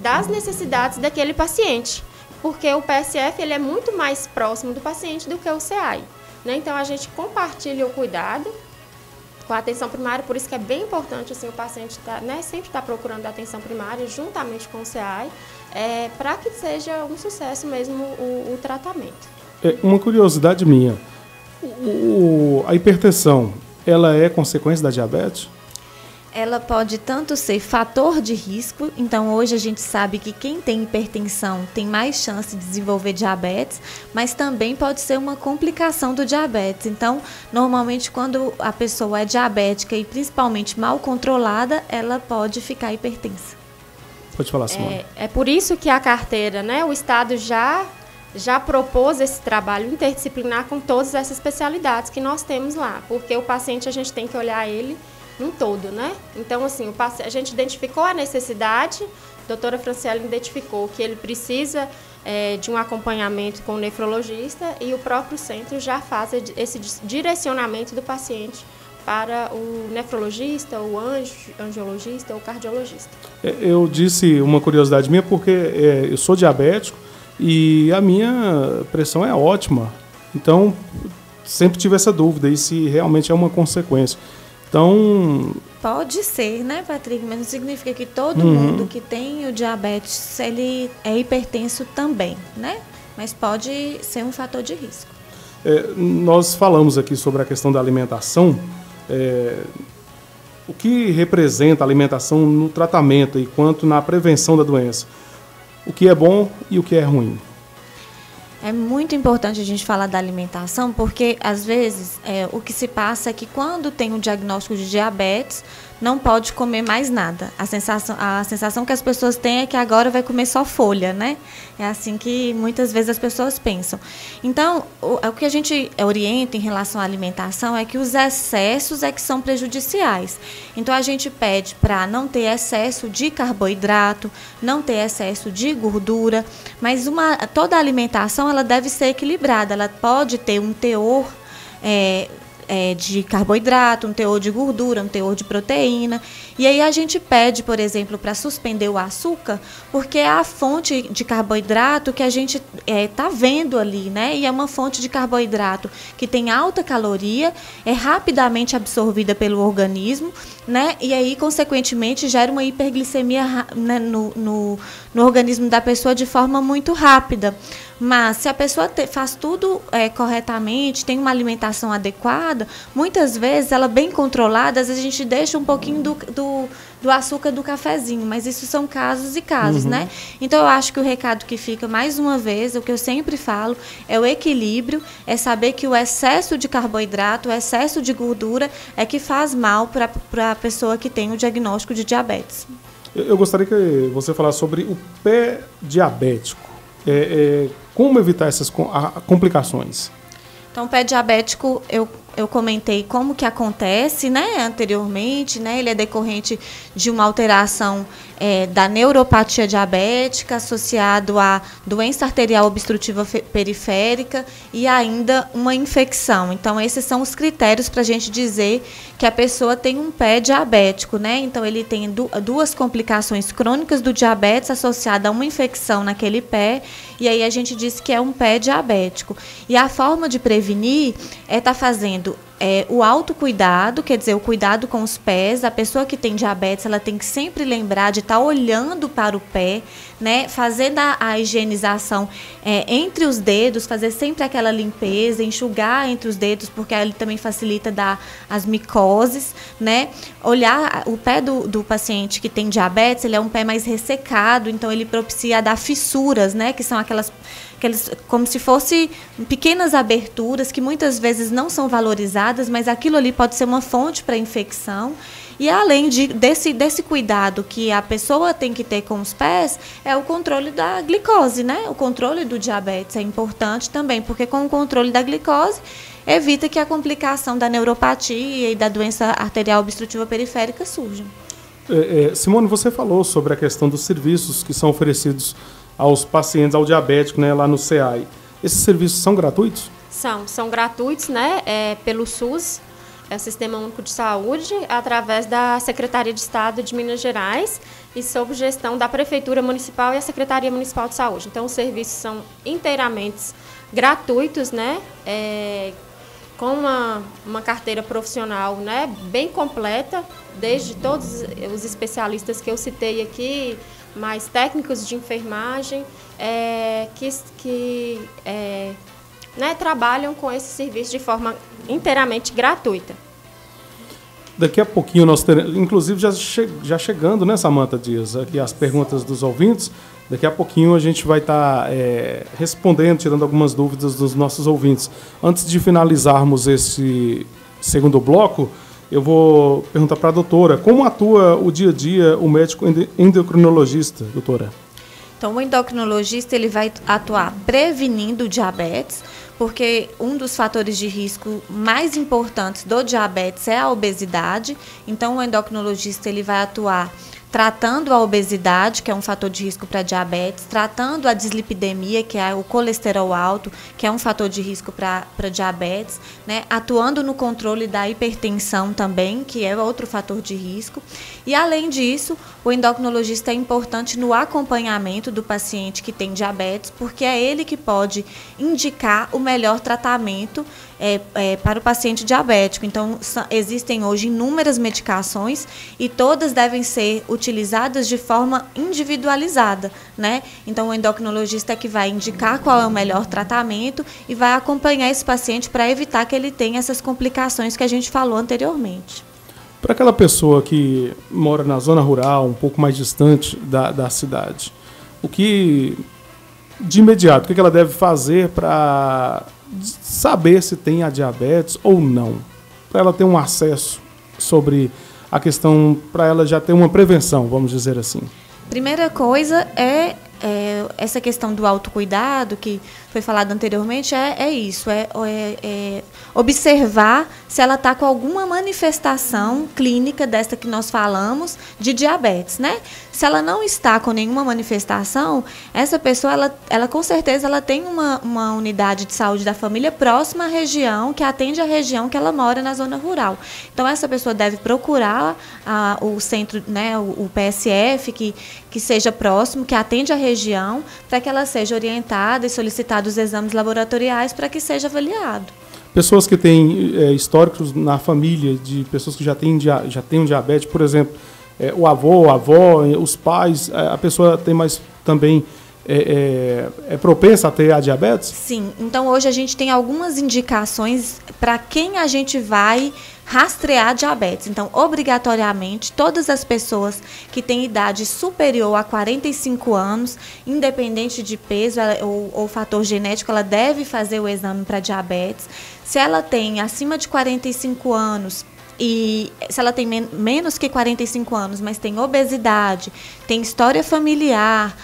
das necessidades daquele paciente, porque o PSF ele é muito mais próximo do paciente do que o SEAI, né? Então a gente compartilha o cuidado com a atenção primária, por isso que é bem importante assim, o paciente sempre estar procurando a atenção primária juntamente com o SEAI, para que seja um sucesso mesmo o tratamento. Uma curiosidade minha, a hipertensão, ela é consequência da diabetes? Ela pode tanto ser fator de risco, então hoje a gente sabe que quem tem hipertensão tem mais chance de desenvolver diabetes, mas também pode ser uma complicação do diabetes. Então, normalmente quando a pessoa é diabética e principalmente mal controlada, ela pode ficar hipertensa. Pode falar, Simone. É por isso que a carteira, né, o Estado já propôs esse trabalho interdisciplinar com todas essas especialidades que nós temos lá, porque o paciente a gente tem que olhar ele um todo, né? Então, assim, a gente identificou a necessidade, a doutora Franciele identificou que ele precisa de um acompanhamento com o nefrologista e o próprio centro já faz esse direcionamento do paciente para o nefrologista, o angiologista ou cardiologista. Eu disse uma curiosidade minha porque eu sou diabético e a minha pressão é ótima, então sempre tive essa dúvida e se realmente é uma consequência. Então, pode ser, né, Patrick? Mas não significa que todo mundo que tem o diabetes, ele é hipertenso também, né? Mas pode ser um fator de risco. Nós falamos aqui sobre a questão da alimentação. O que representa a alimentação no tratamento e quanto na prevenção da doença? O que é bom e o que é ruim? É muito importante a gente falar da alimentação, porque às vezes o que se passa é que quando tem um diagnóstico de diabetes, não pode comer mais nada. A sensação que as pessoas têm é que agora vai comer só folha, né? É assim que muitas vezes as pessoas pensam. Então, o que a gente orienta em relação à alimentação é que os excessos é que são prejudiciais. Então, a gente pede para não ter excesso de carboidrato, não ter excesso de gordura, mas toda a alimentação ela deve ser equilibrada. Ela pode ter um teor de carboidrato, um teor de gordura, um teor de proteína. E aí a gente pede, por exemplo, para suspender o açúcar, porque é a fonte de carboidrato que a gente está vendo ali, né? E é uma fonte de carboidrato que tem alta caloria, é rapidamente absorvida pelo organismo, né? E aí, consequentemente, gera uma hiperglicemia, né, no organismo da pessoa de forma muito rápida. Mas se a pessoa faz tudo corretamente, tem uma alimentação adequada, muitas vezes, ela bem controlada, às vezes a gente deixa um pouquinho do açúcar do cafezinho, mas isso são casos e casos, né? Então, eu acho que o recado que fica, mais uma vez, o que eu sempre falo, é o equilíbrio, é saber que o excesso de carboidrato, o excesso de gordura é que faz mal para a pessoa que tem o diagnóstico de diabetes. Eu gostaria que você falasse sobre o pé diabético. Como evitar essas complicações? Então, o pé diabético, eu comentei como que acontece, né, anteriormente, né, ele é decorrente de uma alteração da neuropatia diabética associado à doença arterial obstrutiva periférica e ainda uma infecção. Então, esses são os critérios para a gente dizer que a pessoa tem um pé diabético, né? Então, ele tem duas complicações crônicas do diabetes associada a uma infecção naquele pé, e aí a gente diz que é um pé diabético. E a forma de prevenir é estar fazendo o autocuidado, quer dizer, o cuidado com os pés. A pessoa que tem diabetes, ela tem que sempre lembrar de estar olhando para o pé, né? Fazendo a higienização entre os dedos, fazer sempre aquela limpeza, enxugar entre os dedos, porque ele também facilita as micoses, né? Olhar o pé do paciente que tem diabetes, ele é um pé mais ressecado, então ele propicia dar fissuras, né? Que são aquelas como se fossem pequenas aberturas que muitas vezes não são valorizadas, mas aquilo ali pode ser uma fonte para infecção. E além desse cuidado que a pessoa tem que ter com os pés, é o controle da glicose, né? O controle do diabetes é importante também, porque com o controle da glicose evita que a complicação da neuropatia e da doença arterial obstrutiva periférica surja. Simone, você falou sobre a questão dos serviços que são oferecidos aos pacientes, ao diabético, né, lá no CEAI. Esses serviços são gratuitos? São gratuitos, né, pelo SUS, o Sistema Único de Saúde, através da Secretaria de Estado de Minas Gerais e sob gestão da Prefeitura Municipal e a Secretaria Municipal de Saúde. Então, os serviços são inteiramente gratuitos, né, com uma carteira profissional, né, bem completa, desde todos os especialistas que eu citei aqui, mais técnicos de enfermagem, que trabalham com esse serviço de forma inteiramente gratuita. Daqui a pouquinho nós teremos, inclusive já chegando, né, Samanta Dias, aqui as perguntas dos ouvintes, daqui a pouquinho a gente vai estar respondendo, tirando algumas dúvidas dos nossos ouvintes. Antes de finalizarmos esse segundo bloco, eu vou perguntar para a doutora, como atua o dia a dia o médico endocrinologista, doutora? Então, o endocrinologista ele vai atuar prevenindo o diabetes, porque um dos fatores de risco mais importantes do diabetes é a obesidade. Então, o endocrinologista ele vai atuar tratando a obesidade, que é um fator de risco para diabetes, tratando a dislipidemia, que é o colesterol alto, que é um fator de risco para diabetes, né? Atuando no controle da hipertensão também, que é outro fator de risco. E, além disso, o endocrinologista é importante no acompanhamento do paciente que tem diabetes, porque é ele que pode indicar o melhor tratamento para o paciente diabético. Então, existem hoje inúmeras medicações e todas devem ser utilizadas de forma individualizada, né? Então, o endocrinologista é que vai indicar qual é o melhor tratamento e vai acompanhar esse paciente para evitar que ele tenha essas complicações que a gente falou anteriormente. Para aquela pessoa que mora na zona rural, um pouco mais distante da cidade, de imediato, o que ela deve fazer para saber se tem a diabetes ou não? Para ela ter um acesso sobre a questão, para ela já ter uma prevenção, vamos dizer assim. Primeira coisa é essa questão do autocuidado, que foi falado anteriormente, é isso, observar se ela está com alguma manifestação clínica desta que nós falamos de diabetes, né? Se ela não está com nenhuma manifestação, essa pessoa, ela com certeza ela tem uma unidade de saúde da família próxima à região, que atende a região que ela mora na zona rural. Então, essa pessoa deve procurar o centro, né, o PSF, que seja próximo, que atende a região, para que ela seja orientada e solicitada os exames laboratoriais para que seja avaliado. Pessoas que têm históricos na família, de pessoas que já têm um diabetes, por exemplo, o avô, a avó, os pais, a pessoa tem mais também é propensa a ter a diabetes? Sim, então hoje a gente tem algumas indicações para quem a gente vai rastrear diabetes. Então, obrigatoriamente, todas as pessoas que têm idade superior a 45 anos, independente de peso ou fator genético, ela deve fazer o exame para diabetes. Se ela tem acima de 45 anos, e se ela tem menos que 45 anos, mas tem obesidade, tem história familiar,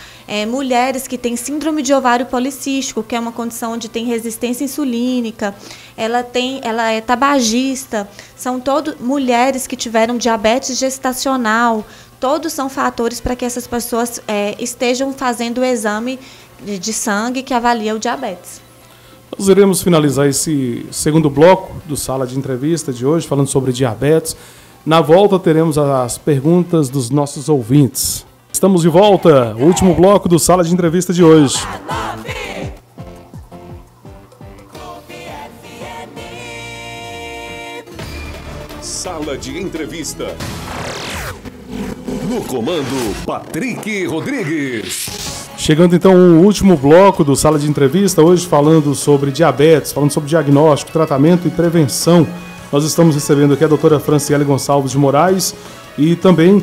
mulheres que têm síndrome de ovário policístico, que é uma condição onde tem resistência insulínica, ela é tabagista, são todas mulheres que tiveram diabetes gestacional, todos são fatores para que essas pessoas estejam fazendo o exame de sangue que avalia o diabetes. Nós iremos finalizar esse segundo bloco do Sala de Entrevista de hoje, falando sobre diabetes. Na volta teremos as perguntas dos nossos ouvintes. Estamos de volta, o último bloco do Sala de Entrevista de hoje. Sala de Entrevista. No comando, Patrick Rodrigues. Chegando então ao último bloco do Sala de Entrevista, hoje falando sobre diabetes, falando sobre diagnóstico, tratamento e prevenção. Nós estamos recebendo aqui a doutora Franciele Gonçalves de Moraes e também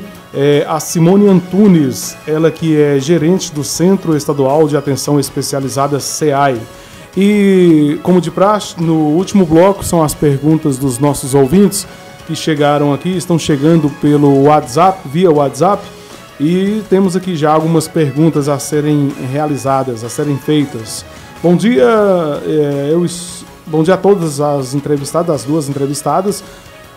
a Simone Antunes, ela que é gerente do Centro Estadual de Atenção Especializada SEAI. E, como de praxe, no último bloco são as perguntas dos nossos ouvintes que chegaram aqui, estão chegando pelo WhatsApp, via WhatsApp. E temos aqui já algumas perguntas a serem realizadas, a serem feitas. Bom dia, bom dia a todas as entrevistadas, as duas entrevistadas.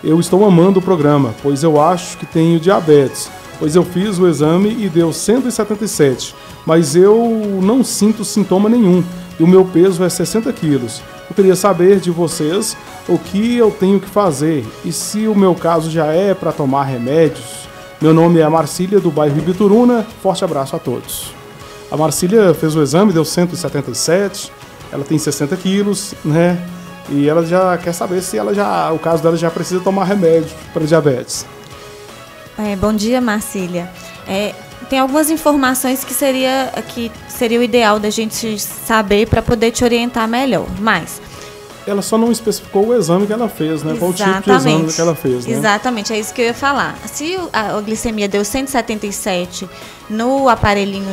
Eu estou amando o programa, pois eu acho que tenho diabetes, pois eu fiz o exame e deu 177, mas eu não sinto sintoma nenhum e o meu peso é 60 quilos. Eu queria saber de vocês o que eu tenho que fazer e se o meu caso já é para tomar remédios. Meu nome é Marcília, do bairro Ibituruna. Forte abraço a todos. A Marcília fez o exame, deu 177, ela tem 60 quilos, né? E ela já quer saber se o caso dela já precisa tomar remédio para diabetes. Bom dia, Marcília. Tem algumas informações que seria o ideal da gente saber para poder te orientar melhor, mas... Ela só não especificou o exame que ela fez, né? Qual o tipo de exame que ela fez, né? Exatamente, é isso que eu ia falar. Se a glicemia deu 177 no aparelhinho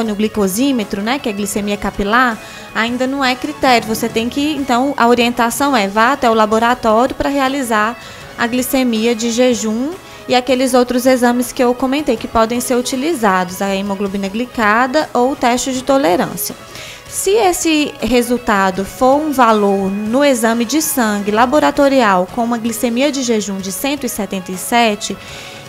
no glicosímetro, né, que é a glicemia capilar, ainda não é critério. Você tem que, então, a orientação vá até o laboratório para realizar a glicemia de jejum e aqueles outros exames que eu comentei que podem ser utilizados, a hemoglobina glicada ou o teste de tolerância. Se esse resultado for um valor no exame de sangue laboratorial com uma glicemia de jejum de 177,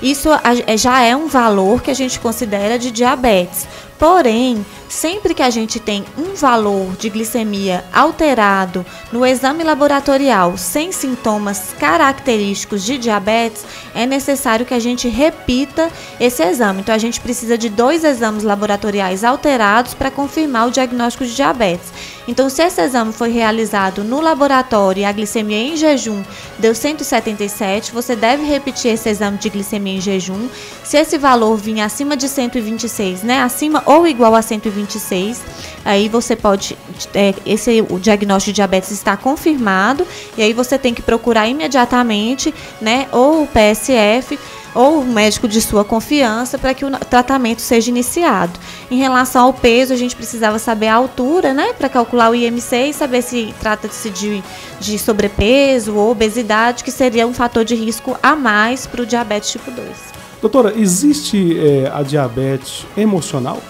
isso já é um valor que a gente considera de diabetes. Porém, sempre que a gente tem um valor de glicemia alterado no exame laboratorial sem sintomas característicos de diabetes, é necessário que a gente repita esse exame. Então, a gente precisa de 2 exames laboratoriais alterados para confirmar o diagnóstico de diabetes. Então, se esse exame foi realizado no laboratório e a glicemia em jejum deu 177, você deve repetir esse exame de glicemia em jejum. Se esse valor vir acima de 126, né, acima ou igual a 126, aí você pode, o diagnóstico de diabetes está confirmado, e aí você tem que procurar imediatamente, né, ou o PSF ou o médico de sua confiança para que o tratamento seja iniciado. Em relação ao peso, a gente precisava saber a altura, né, para calcular o IMC e saber se trata-se de sobrepeso ou obesidade, que seria um fator de risco a mais para o diabetes tipo 2. Doutora, existe a diabetes emocional?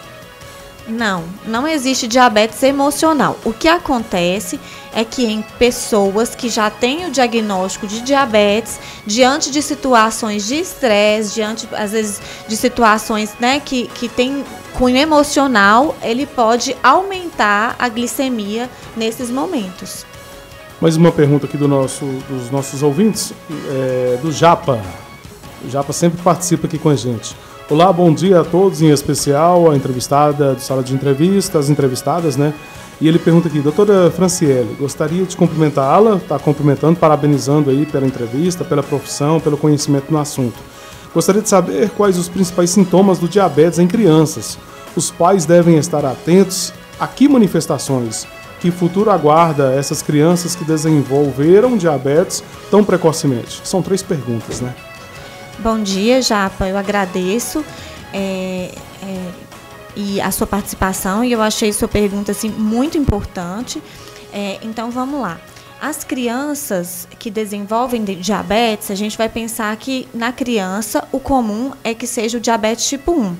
Não existe diabetes emocional. O que acontece é que em pessoas que já têm o diagnóstico de diabetes, diante de situações de estresse, diante, às vezes, de situações, né, que tem cunho emocional, ele pode aumentar a glicemia nesses momentos. Mais uma pergunta aqui dos nossos ouvintes, do Japa. O Japa sempre participa aqui com a gente. Olá, bom dia a todos, em especial a entrevistada do Sala de Entrevista, as entrevistadas, né? E ele pergunta aqui, doutora Franciele, gostaria de cumprimentá-la, está cumprimentando, parabenizando aí pela entrevista, pela profissão, pelo conhecimento no assunto. Gostaria de saber quais os principais sintomas do diabetes em crianças. Os pais devem estar atentos a que manifestações, que futuro aguarda essas crianças que desenvolveram diabetes tão precocemente? São 3 perguntas, né? Bom dia, Japa. Eu agradeço e a sua participação e eu achei sua pergunta assim, muito importante. Então, vamos lá. As crianças que desenvolvem diabetes, a gente vai pensar que na criança o comum é que seja o diabetes tipo 1.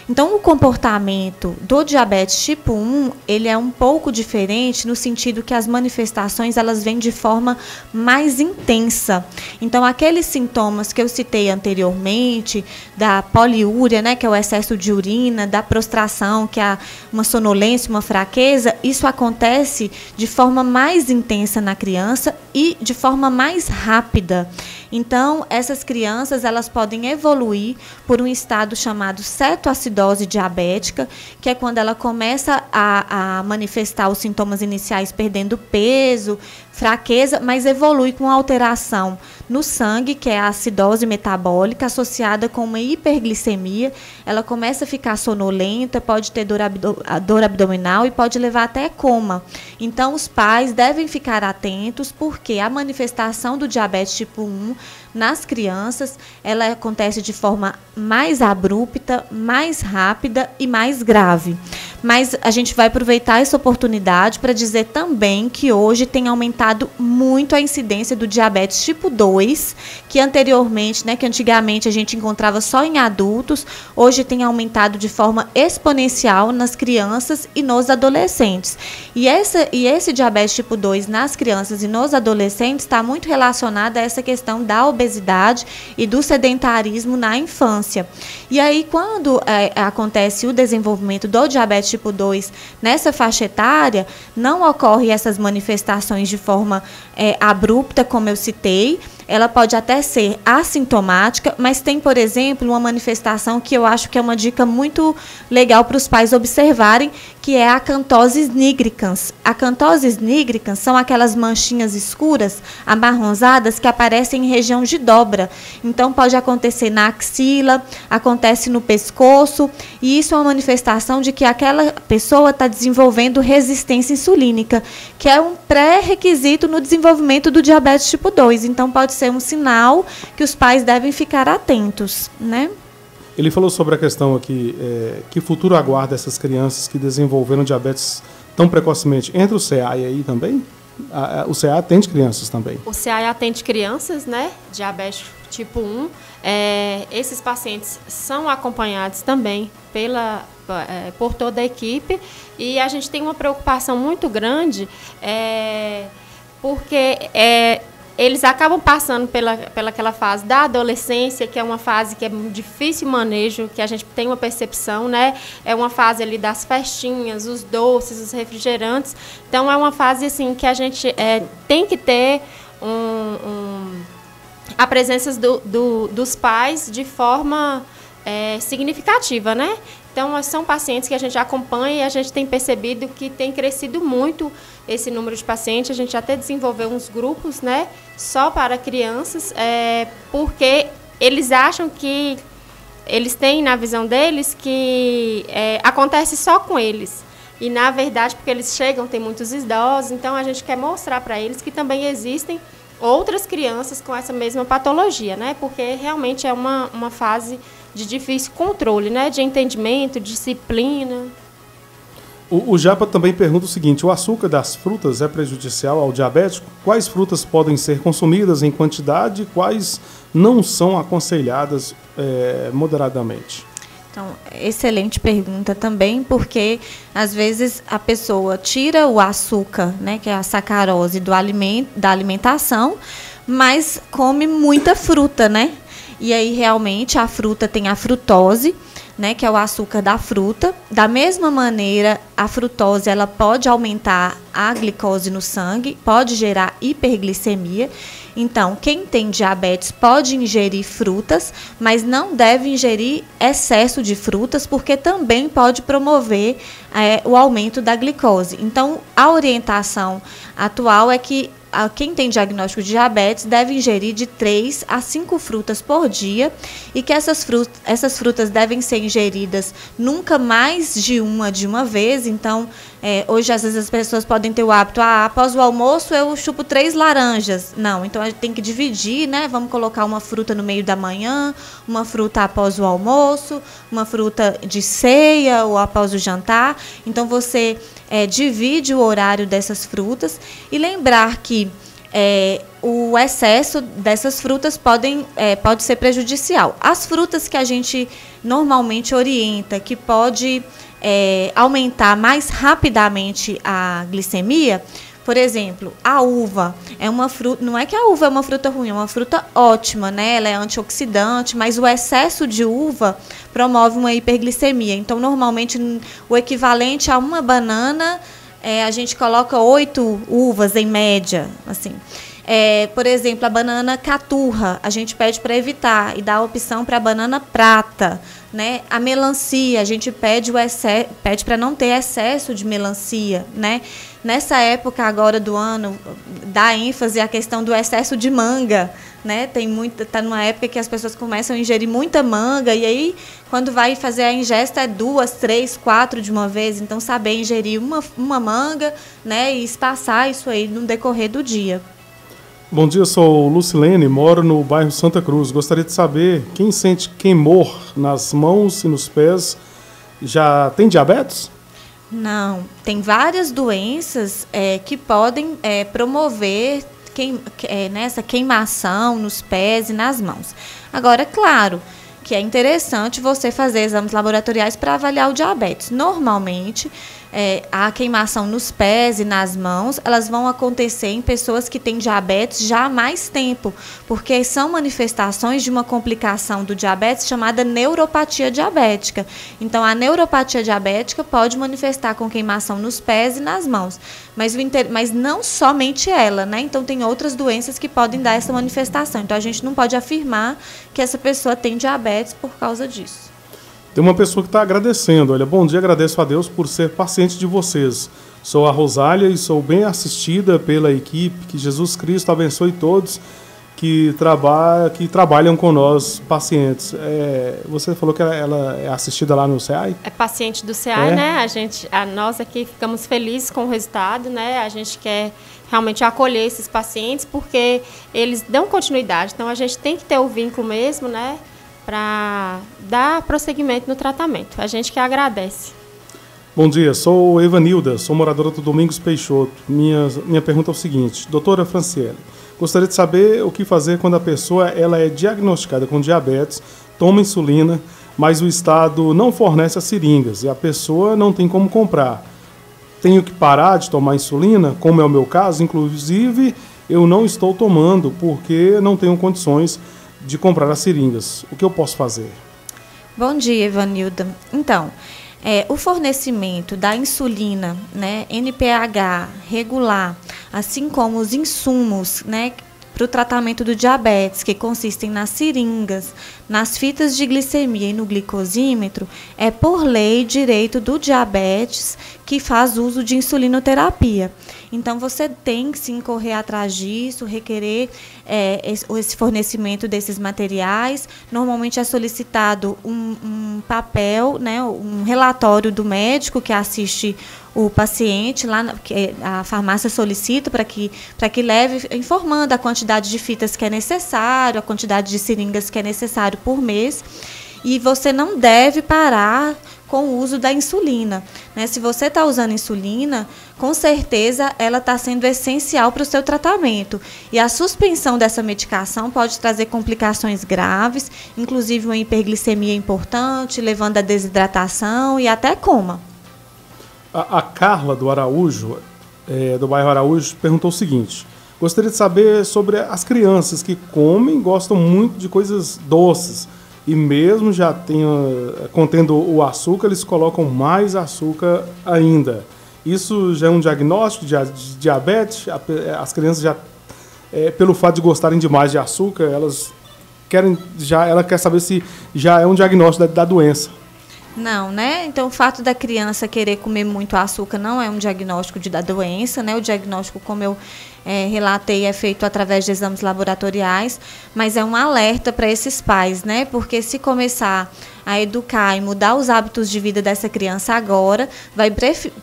Então, o comportamento do diabetes tipo 1, ele é um pouco diferente no sentido que as manifestações, elas vêm de forma mais intensa. Então, aqueles sintomas que eu citei anteriormente, da poliúria, né, que é o excesso de urina, da prostração, que é uma sonolência, uma fraqueza, isso acontece de forma mais intensa na criança e de forma mais rápida. Então, essas crianças, elas podem evoluir por um estado chamado cetoacidose diabética, que é quando ela começa a manifestar os sintomas iniciais perdendo peso, fraqueza, mas evolui com alteração no sangue, que é a acidose metabólica, associada com uma hiperglicemia. Ela começa a ficar sonolenta, pode ter dor abdominal e pode levar até coma. Então, os pais devem ficar atentos, porque a manifestação do diabetes tipo 1 nas crianças, ela acontece de forma mais abrupta, mais rápida e mais grave. Mas a gente vai aproveitar essa oportunidade para dizer também que hoje tem aumentado muito a incidência do diabetes tipo 2, que anteriormente, né, que antigamente a gente encontrava só em adultos, hoje tem aumentado de forma exponencial nas crianças e nos adolescentes. E esse diabetes tipo 2 nas crianças e nos adolescentes está muito relacionado a essa questão da obesidade e do sedentarismo na infância. E aí, quando acontece o desenvolvimento do diabetes tipo 2 nessa faixa etária, não ocorre essas manifestações de forma abrupta, como eu citei. Ela pode até ser assintomática, mas tem, por exemplo, uma manifestação que eu acho que é uma dica muito legal para os pais observarem, que é a acantose nigricans. Acantoses nigricans são aquelas manchinhas escuras, amarronzadas, que aparecem em região de dobra. Então, pode acontecer na axila, acontece no pescoço, e isso é uma manifestação de que aquela pessoa está desenvolvendo resistência insulínica, que é um pré-requisito no desenvolvimento do diabetes tipo 2. Então, pode ser um sinal que os pais devem ficar atentos, né? Ele falou sobre a questão aqui, que futuro aguarda essas crianças que desenvolveram diabetes tão precocemente. Entra o CEAI aí também? O CEAI atende crianças também? O CEAI atende crianças, né? Diabetes tipo 1. Esses pacientes são acompanhados também por toda a equipe. E a gente tem uma preocupação muito grande, porque eles acabam passando pelaquela fase da adolescência, que é uma fase que é difícil manejo, que a gente tem uma percepção, né? É uma fase ali das festinhas, os doces, os refrigerantes. Então, é uma fase assim que a gente tem que ter a presença dos pais de forma significativa, né? Então, são pacientes que a gente acompanha e a gente tem percebido que tem crescido muito esse número de pacientes. A gente até desenvolveu uns grupos, né, só para crianças, porque eles acham que, eles têm na visão deles que acontece só com eles. E, na verdade, porque eles chegam, tem muitos idosos, então a gente quer mostrar para eles que também existem outras crianças com essa mesma patologia, né? Porque realmente é uma fase de difícil controle, né? De entendimento, disciplina. O Japa também pergunta o seguinte: o açúcar das frutas é prejudicial ao diabético? Quais frutas podem ser consumidas em quantidade e quais não são aconselhadas moderadamente? Então, excelente pergunta também, porque às vezes a pessoa tira o açúcar, né, que é a sacarose da alimentação, mas come muita fruta, né? E aí realmente a fruta tem a frutose, né, que é o açúcar da fruta. Da mesma maneira, a frutose ela pode aumentar a glicose no sangue, pode gerar hiperglicemia. Então, quem tem diabetes pode ingerir frutas, mas não deve ingerir excesso de frutas, porque também pode promover o aumento da glicose. Então, a orientação atual é que quem tem diagnóstico de diabetes deve ingerir de 3 a 5 frutas por dia e que essas frutas devem ser ingeridas nunca mais de uma vez. Então, hoje, às vezes, as pessoas podem ter o hábito, após o almoço eu chupo 3 laranjas. Não, então a gente tem que dividir, né? Vamos colocar uma fruta no meio da manhã, uma fruta após o almoço, uma fruta de ceia ou após o jantar. Então, você divide o horário dessas frutas e lembrar que o excesso dessas frutas pode ser prejudicial. As frutas que a gente normalmente orienta, que pode aumentar mais rapidamente a glicemia, por exemplo, a uva é uma fruta, não é que a uva é uma fruta ruim, é uma fruta ótima, né? Ela é antioxidante, mas o excesso de uva promove uma hiperglicemia. Então, normalmente, o equivalente a uma banana, a gente coloca 8 uvas em média, assim. Por exemplo, a banana caturra, a gente pede para evitar e dá a opção para a banana prata, né? A melancia, a gente pede para não ter excesso de melancia, né? Nessa época agora do ano, dá ênfase à questão do excesso de manga, né? Tá numa época que as pessoas começam a ingerir muita manga e aí quando vai fazer a ingesta 2, 3, 4 de uma vez, então saber ingerir uma manga, né? E espaçar isso aí no decorrer do dia. Bom dia, sou Lucilene, moro no bairro Santa Cruz. Gostaria de saber, quem sente queimor nas mãos e nos pés já tem diabetes? Não, tem várias doenças que podem promover essa queimação nos pés e nas mãos. Agora, claro que é interessante você fazer exames laboratoriais para avaliar o diabetes. Normalmente, a queimação nos pés e nas mãos, elas vão acontecer em pessoas que têm diabetes já há mais tempo, porque são manifestações de uma complicação do diabetes chamada neuropatia diabética. Então, a neuropatia diabética pode manifestar com queimação nos pés e nas mãos, mas não somente ela, né? Então, tem outras doenças que podem dar essa manifestação. Então, a gente não pode afirmar que essa pessoa tem diabetes por causa disso. Tem uma pessoa que está agradecendo. Olha, bom dia, agradeço a Deus por ser paciente de vocês. Sou a Rosália e sou bem assistida pela equipe. Que Jesus Cristo abençoe todos que trabalham com nós, pacientes. Você falou que ela é assistida lá no CEAI? É paciente do CEAI, né? Nós aqui ficamos felizes com o resultado, né? A gente quer realmente acolher esses pacientes porque eles dão continuidade. Então, a gente tem que ter o vínculo mesmo, né? Para dar prosseguimento no tratamento. A gente que agradece. Bom dia, sou Evanilda, sou moradora do Domingos Peixoto. Minha pergunta é o seguinte, doutora Franciele, gostaria de saber o que fazer quando a pessoa ela é diagnosticada com diabetes, toma insulina, mas o Estado não fornece as seringas e a pessoa não tem como comprar. Tenho que parar de tomar insulina, como é o meu caso, inclusive eu não estou tomando porque não tenho condições de comprar as seringas. O que eu posso fazer? Bom dia, Evanilda. Então, o fornecimento da insulina, né, NPH regular, assim como os insumos, né, para o tratamento do diabetes, que consistem nas seringas, nas fitas de glicemia e no glicosímetro, é por lei direito do diabetes que faz uso de insulinoterapia. Então, você tem que sim correr atrás disso, requerer esse fornecimento desses materiais. Normalmente é solicitado um papel, né, um relatório do médico que assiste o paciente, que a farmácia solicita para que leve, informando a quantidade de fitas que é necessário, a quantidade de seringas que é necessário por mês. E você não deve parar com o uso da insulina, né? Se você está usando insulina, com certeza ela está sendo essencial para o seu tratamento. E a suspensão dessa medicação pode trazer complicações graves, inclusive uma hiperglicemia importante, levando a desidratação e até coma. A Carla do Araújo, do bairro Araújo, perguntou o seguinte: gostaria de saber sobre as crianças que comem, gostam muito de coisas doces e mesmo já contendo o açúcar, eles colocam mais açúcar ainda. Isso já é um diagnóstico de diabetes? As crianças já, pelo fato de gostarem demais de açúcar, ela quer saber se já é um diagnóstico da doença. Não, né? Então, o fato da criança querer comer muito açúcar não é um diagnóstico da doença, né? O diagnóstico, como eu relatei, é feito através de exames laboratoriais, mas é um alerta para esses pais, né? Porque se começar a educar e mudar os hábitos de vida dessa criança agora, vai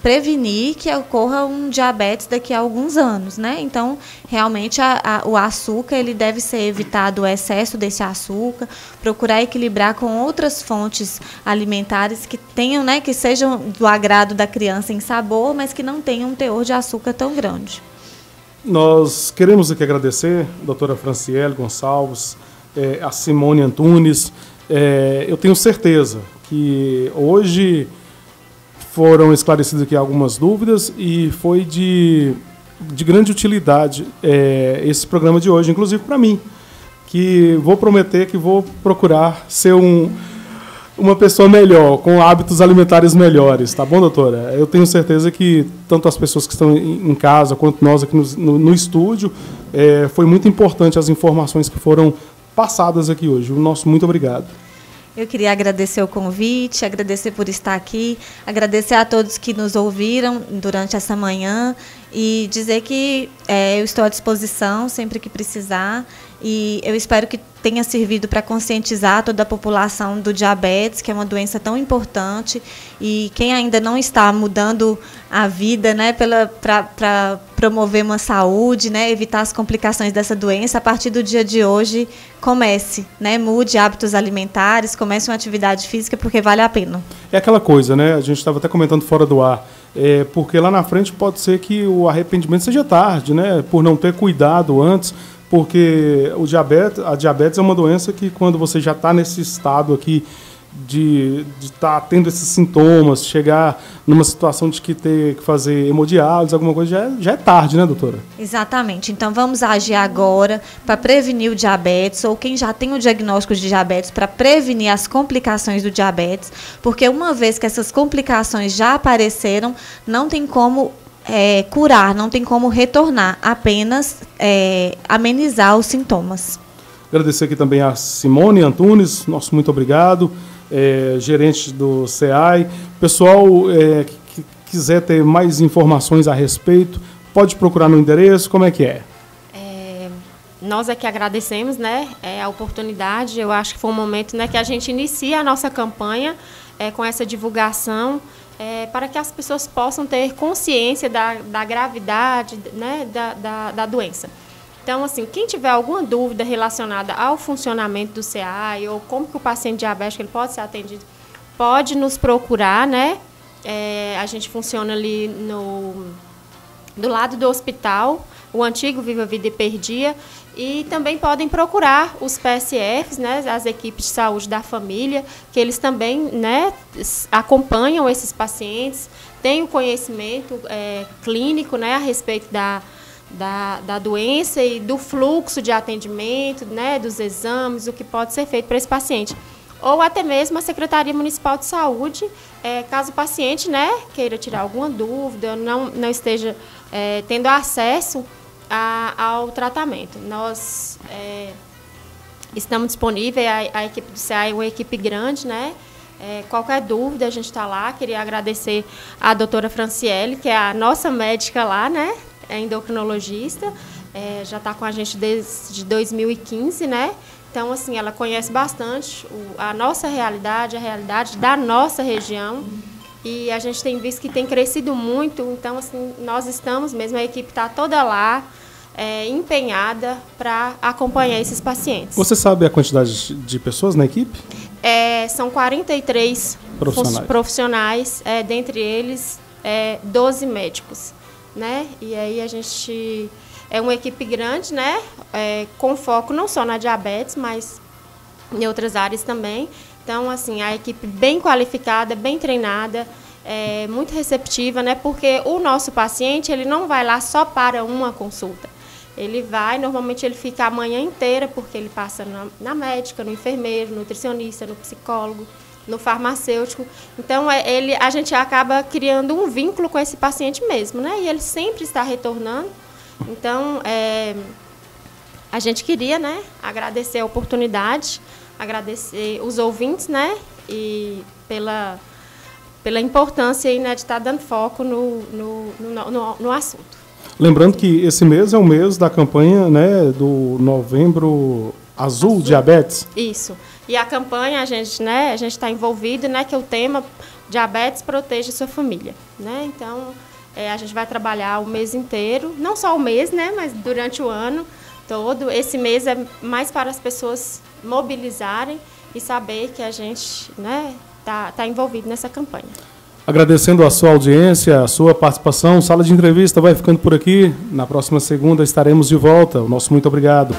prevenir que ocorra um diabetes daqui a alguns anos, né? Então, realmente, o açúcar, ele deve ser evitado, o excesso desse açúcar, procurar equilibrar com outras fontes alimentares que tenham, né, que sejam do agrado da criança em sabor, mas que não tenham um teor de açúcar tão grande. Nós queremos aqui agradecer a doutora Franciele Gonçalves, a Simone Antunes. Eu tenho certeza que hoje foram esclarecidas aqui algumas dúvidas e foi de grande utilidade esse programa de hoje, inclusive para mim, que vou prometer que vou procurar ser uma pessoa melhor, com hábitos alimentares melhores, tá bom, doutora? Eu tenho certeza que tanto as pessoas que estão em casa quanto nós aqui no estúdio, foi muito importante as informações que foram passadas aqui hoje. O nosso muito obrigado. Eu queria agradecer o convite, agradecer por estar aqui, agradecer a todos que nos ouviram durante essa manhã e dizer que eu estou à disposição sempre que precisar e eu espero que tenha servido para conscientizar toda a população do diabetes, que é uma doença tão importante, e quem ainda não está mudando a vida, né, para promover uma saúde, né, evitar as complicações dessa doença, a partir do dia de hoje comece, né, mude hábitos alimentares, comece uma atividade física, porque vale a pena. É aquela coisa, né, a gente estava até comentando fora do ar, porque lá na frente pode ser que o arrependimento seja tarde, né, por não ter cuidado antes, porque a diabetes é uma doença que quando você já está nesse estado aqui de estar tendo esses sintomas, chegar numa situação de ter que fazer hemodiálise, alguma coisa, já é tarde, né, doutora? Exatamente. Então, vamos agir agora para prevenir o diabetes, ou quem já tem o diagnóstico de diabetes, para prevenir as complicações do diabetes, porque uma vez que essas complicações já apareceram, não tem como curar, não tem como retornar, apenas amenizar os sintomas. Agradecer aqui também a Simone Antunes, nosso muito obrigado, gerente do CEAI. Pessoal que quiser ter mais informações a respeito, pode procurar no endereço, como é que é? Nós aqui agradecemos, né, a oportunidade. Eu acho que foi um momento, né, que a gente inicia a nossa campanha com essa divulgação, para que as pessoas possam ter consciência da gravidade, né, da doença. Então, assim, quem tiver alguma dúvida relacionada ao funcionamento do CEAI ou como que o paciente diabético ele pode ser atendido, pode nos procurar, né? A gente funciona ali do lado do hospital, o antigo Viva a Vida e Perdia, e também podem procurar os PSFs, né, as equipes de saúde da família, que eles também, né, acompanham esses pacientes, têm o conhecimento clínico, né, a respeito da doença e do fluxo de atendimento, né, dos exames, o que pode ser feito para esse paciente. Ou até mesmo a Secretaria Municipal de Saúde, caso o paciente, né, queira tirar alguma dúvida, não esteja tendo acesso ao tratamento. Nós estamos disponíveis, a equipe do CEAI é uma equipe grande, né? Qualquer dúvida, a gente está lá. Queria agradecer a doutora Franciele, que é a nossa médica lá, né? É endocrinologista, já está com a gente desde 2015, né? Então, assim, ela conhece bastante a nossa realidade, a realidade da nossa região. E a gente tem visto que tem crescido muito. Então, assim, nós estamos mesmo, a equipe está toda lá, empenhada para acompanhar esses pacientes. Você sabe a quantidade de pessoas na equipe? São 43 profissionais, dentre eles 12 médicos. né? E aí a gente é uma equipe grande, né? Com foco não só na diabetes, mas em outras áreas também. Então, assim, a equipe bem qualificada, bem treinada, muito receptiva, né? Porque o nosso paciente, ele não vai lá só para uma consulta. Ele vai, normalmente ele fica a manhã inteira, porque ele passa na médica, no enfermeiro, no nutricionista, no psicólogo, no farmacêutico. Então, a gente acaba criando um vínculo com esse paciente mesmo, né? E ele sempre está retornando. Então, a gente queria, né, agradecer a oportunidade, agradecer os ouvintes, né, e pela importância aí, né, de estar dando foco no assunto. Lembrando que esse mês é o mês da campanha, né, do Novembro Azul Diabetes. Isso. E a campanha, a gente está envolvido, né, que é o tema Diabetes Proteja Sua Família, né? Então, a gente vai trabalhar o mês inteiro, não só o mês, né, mas durante o ano todo. Esse mês é mais para as pessoas mobilizarem e saber que a gente, né, tá envolvido nessa campanha. Agradecendo a sua audiência, a sua participação, Sala de Entrevista vai ficando por aqui. Na próxima segunda estaremos de volta. O nosso muito obrigado.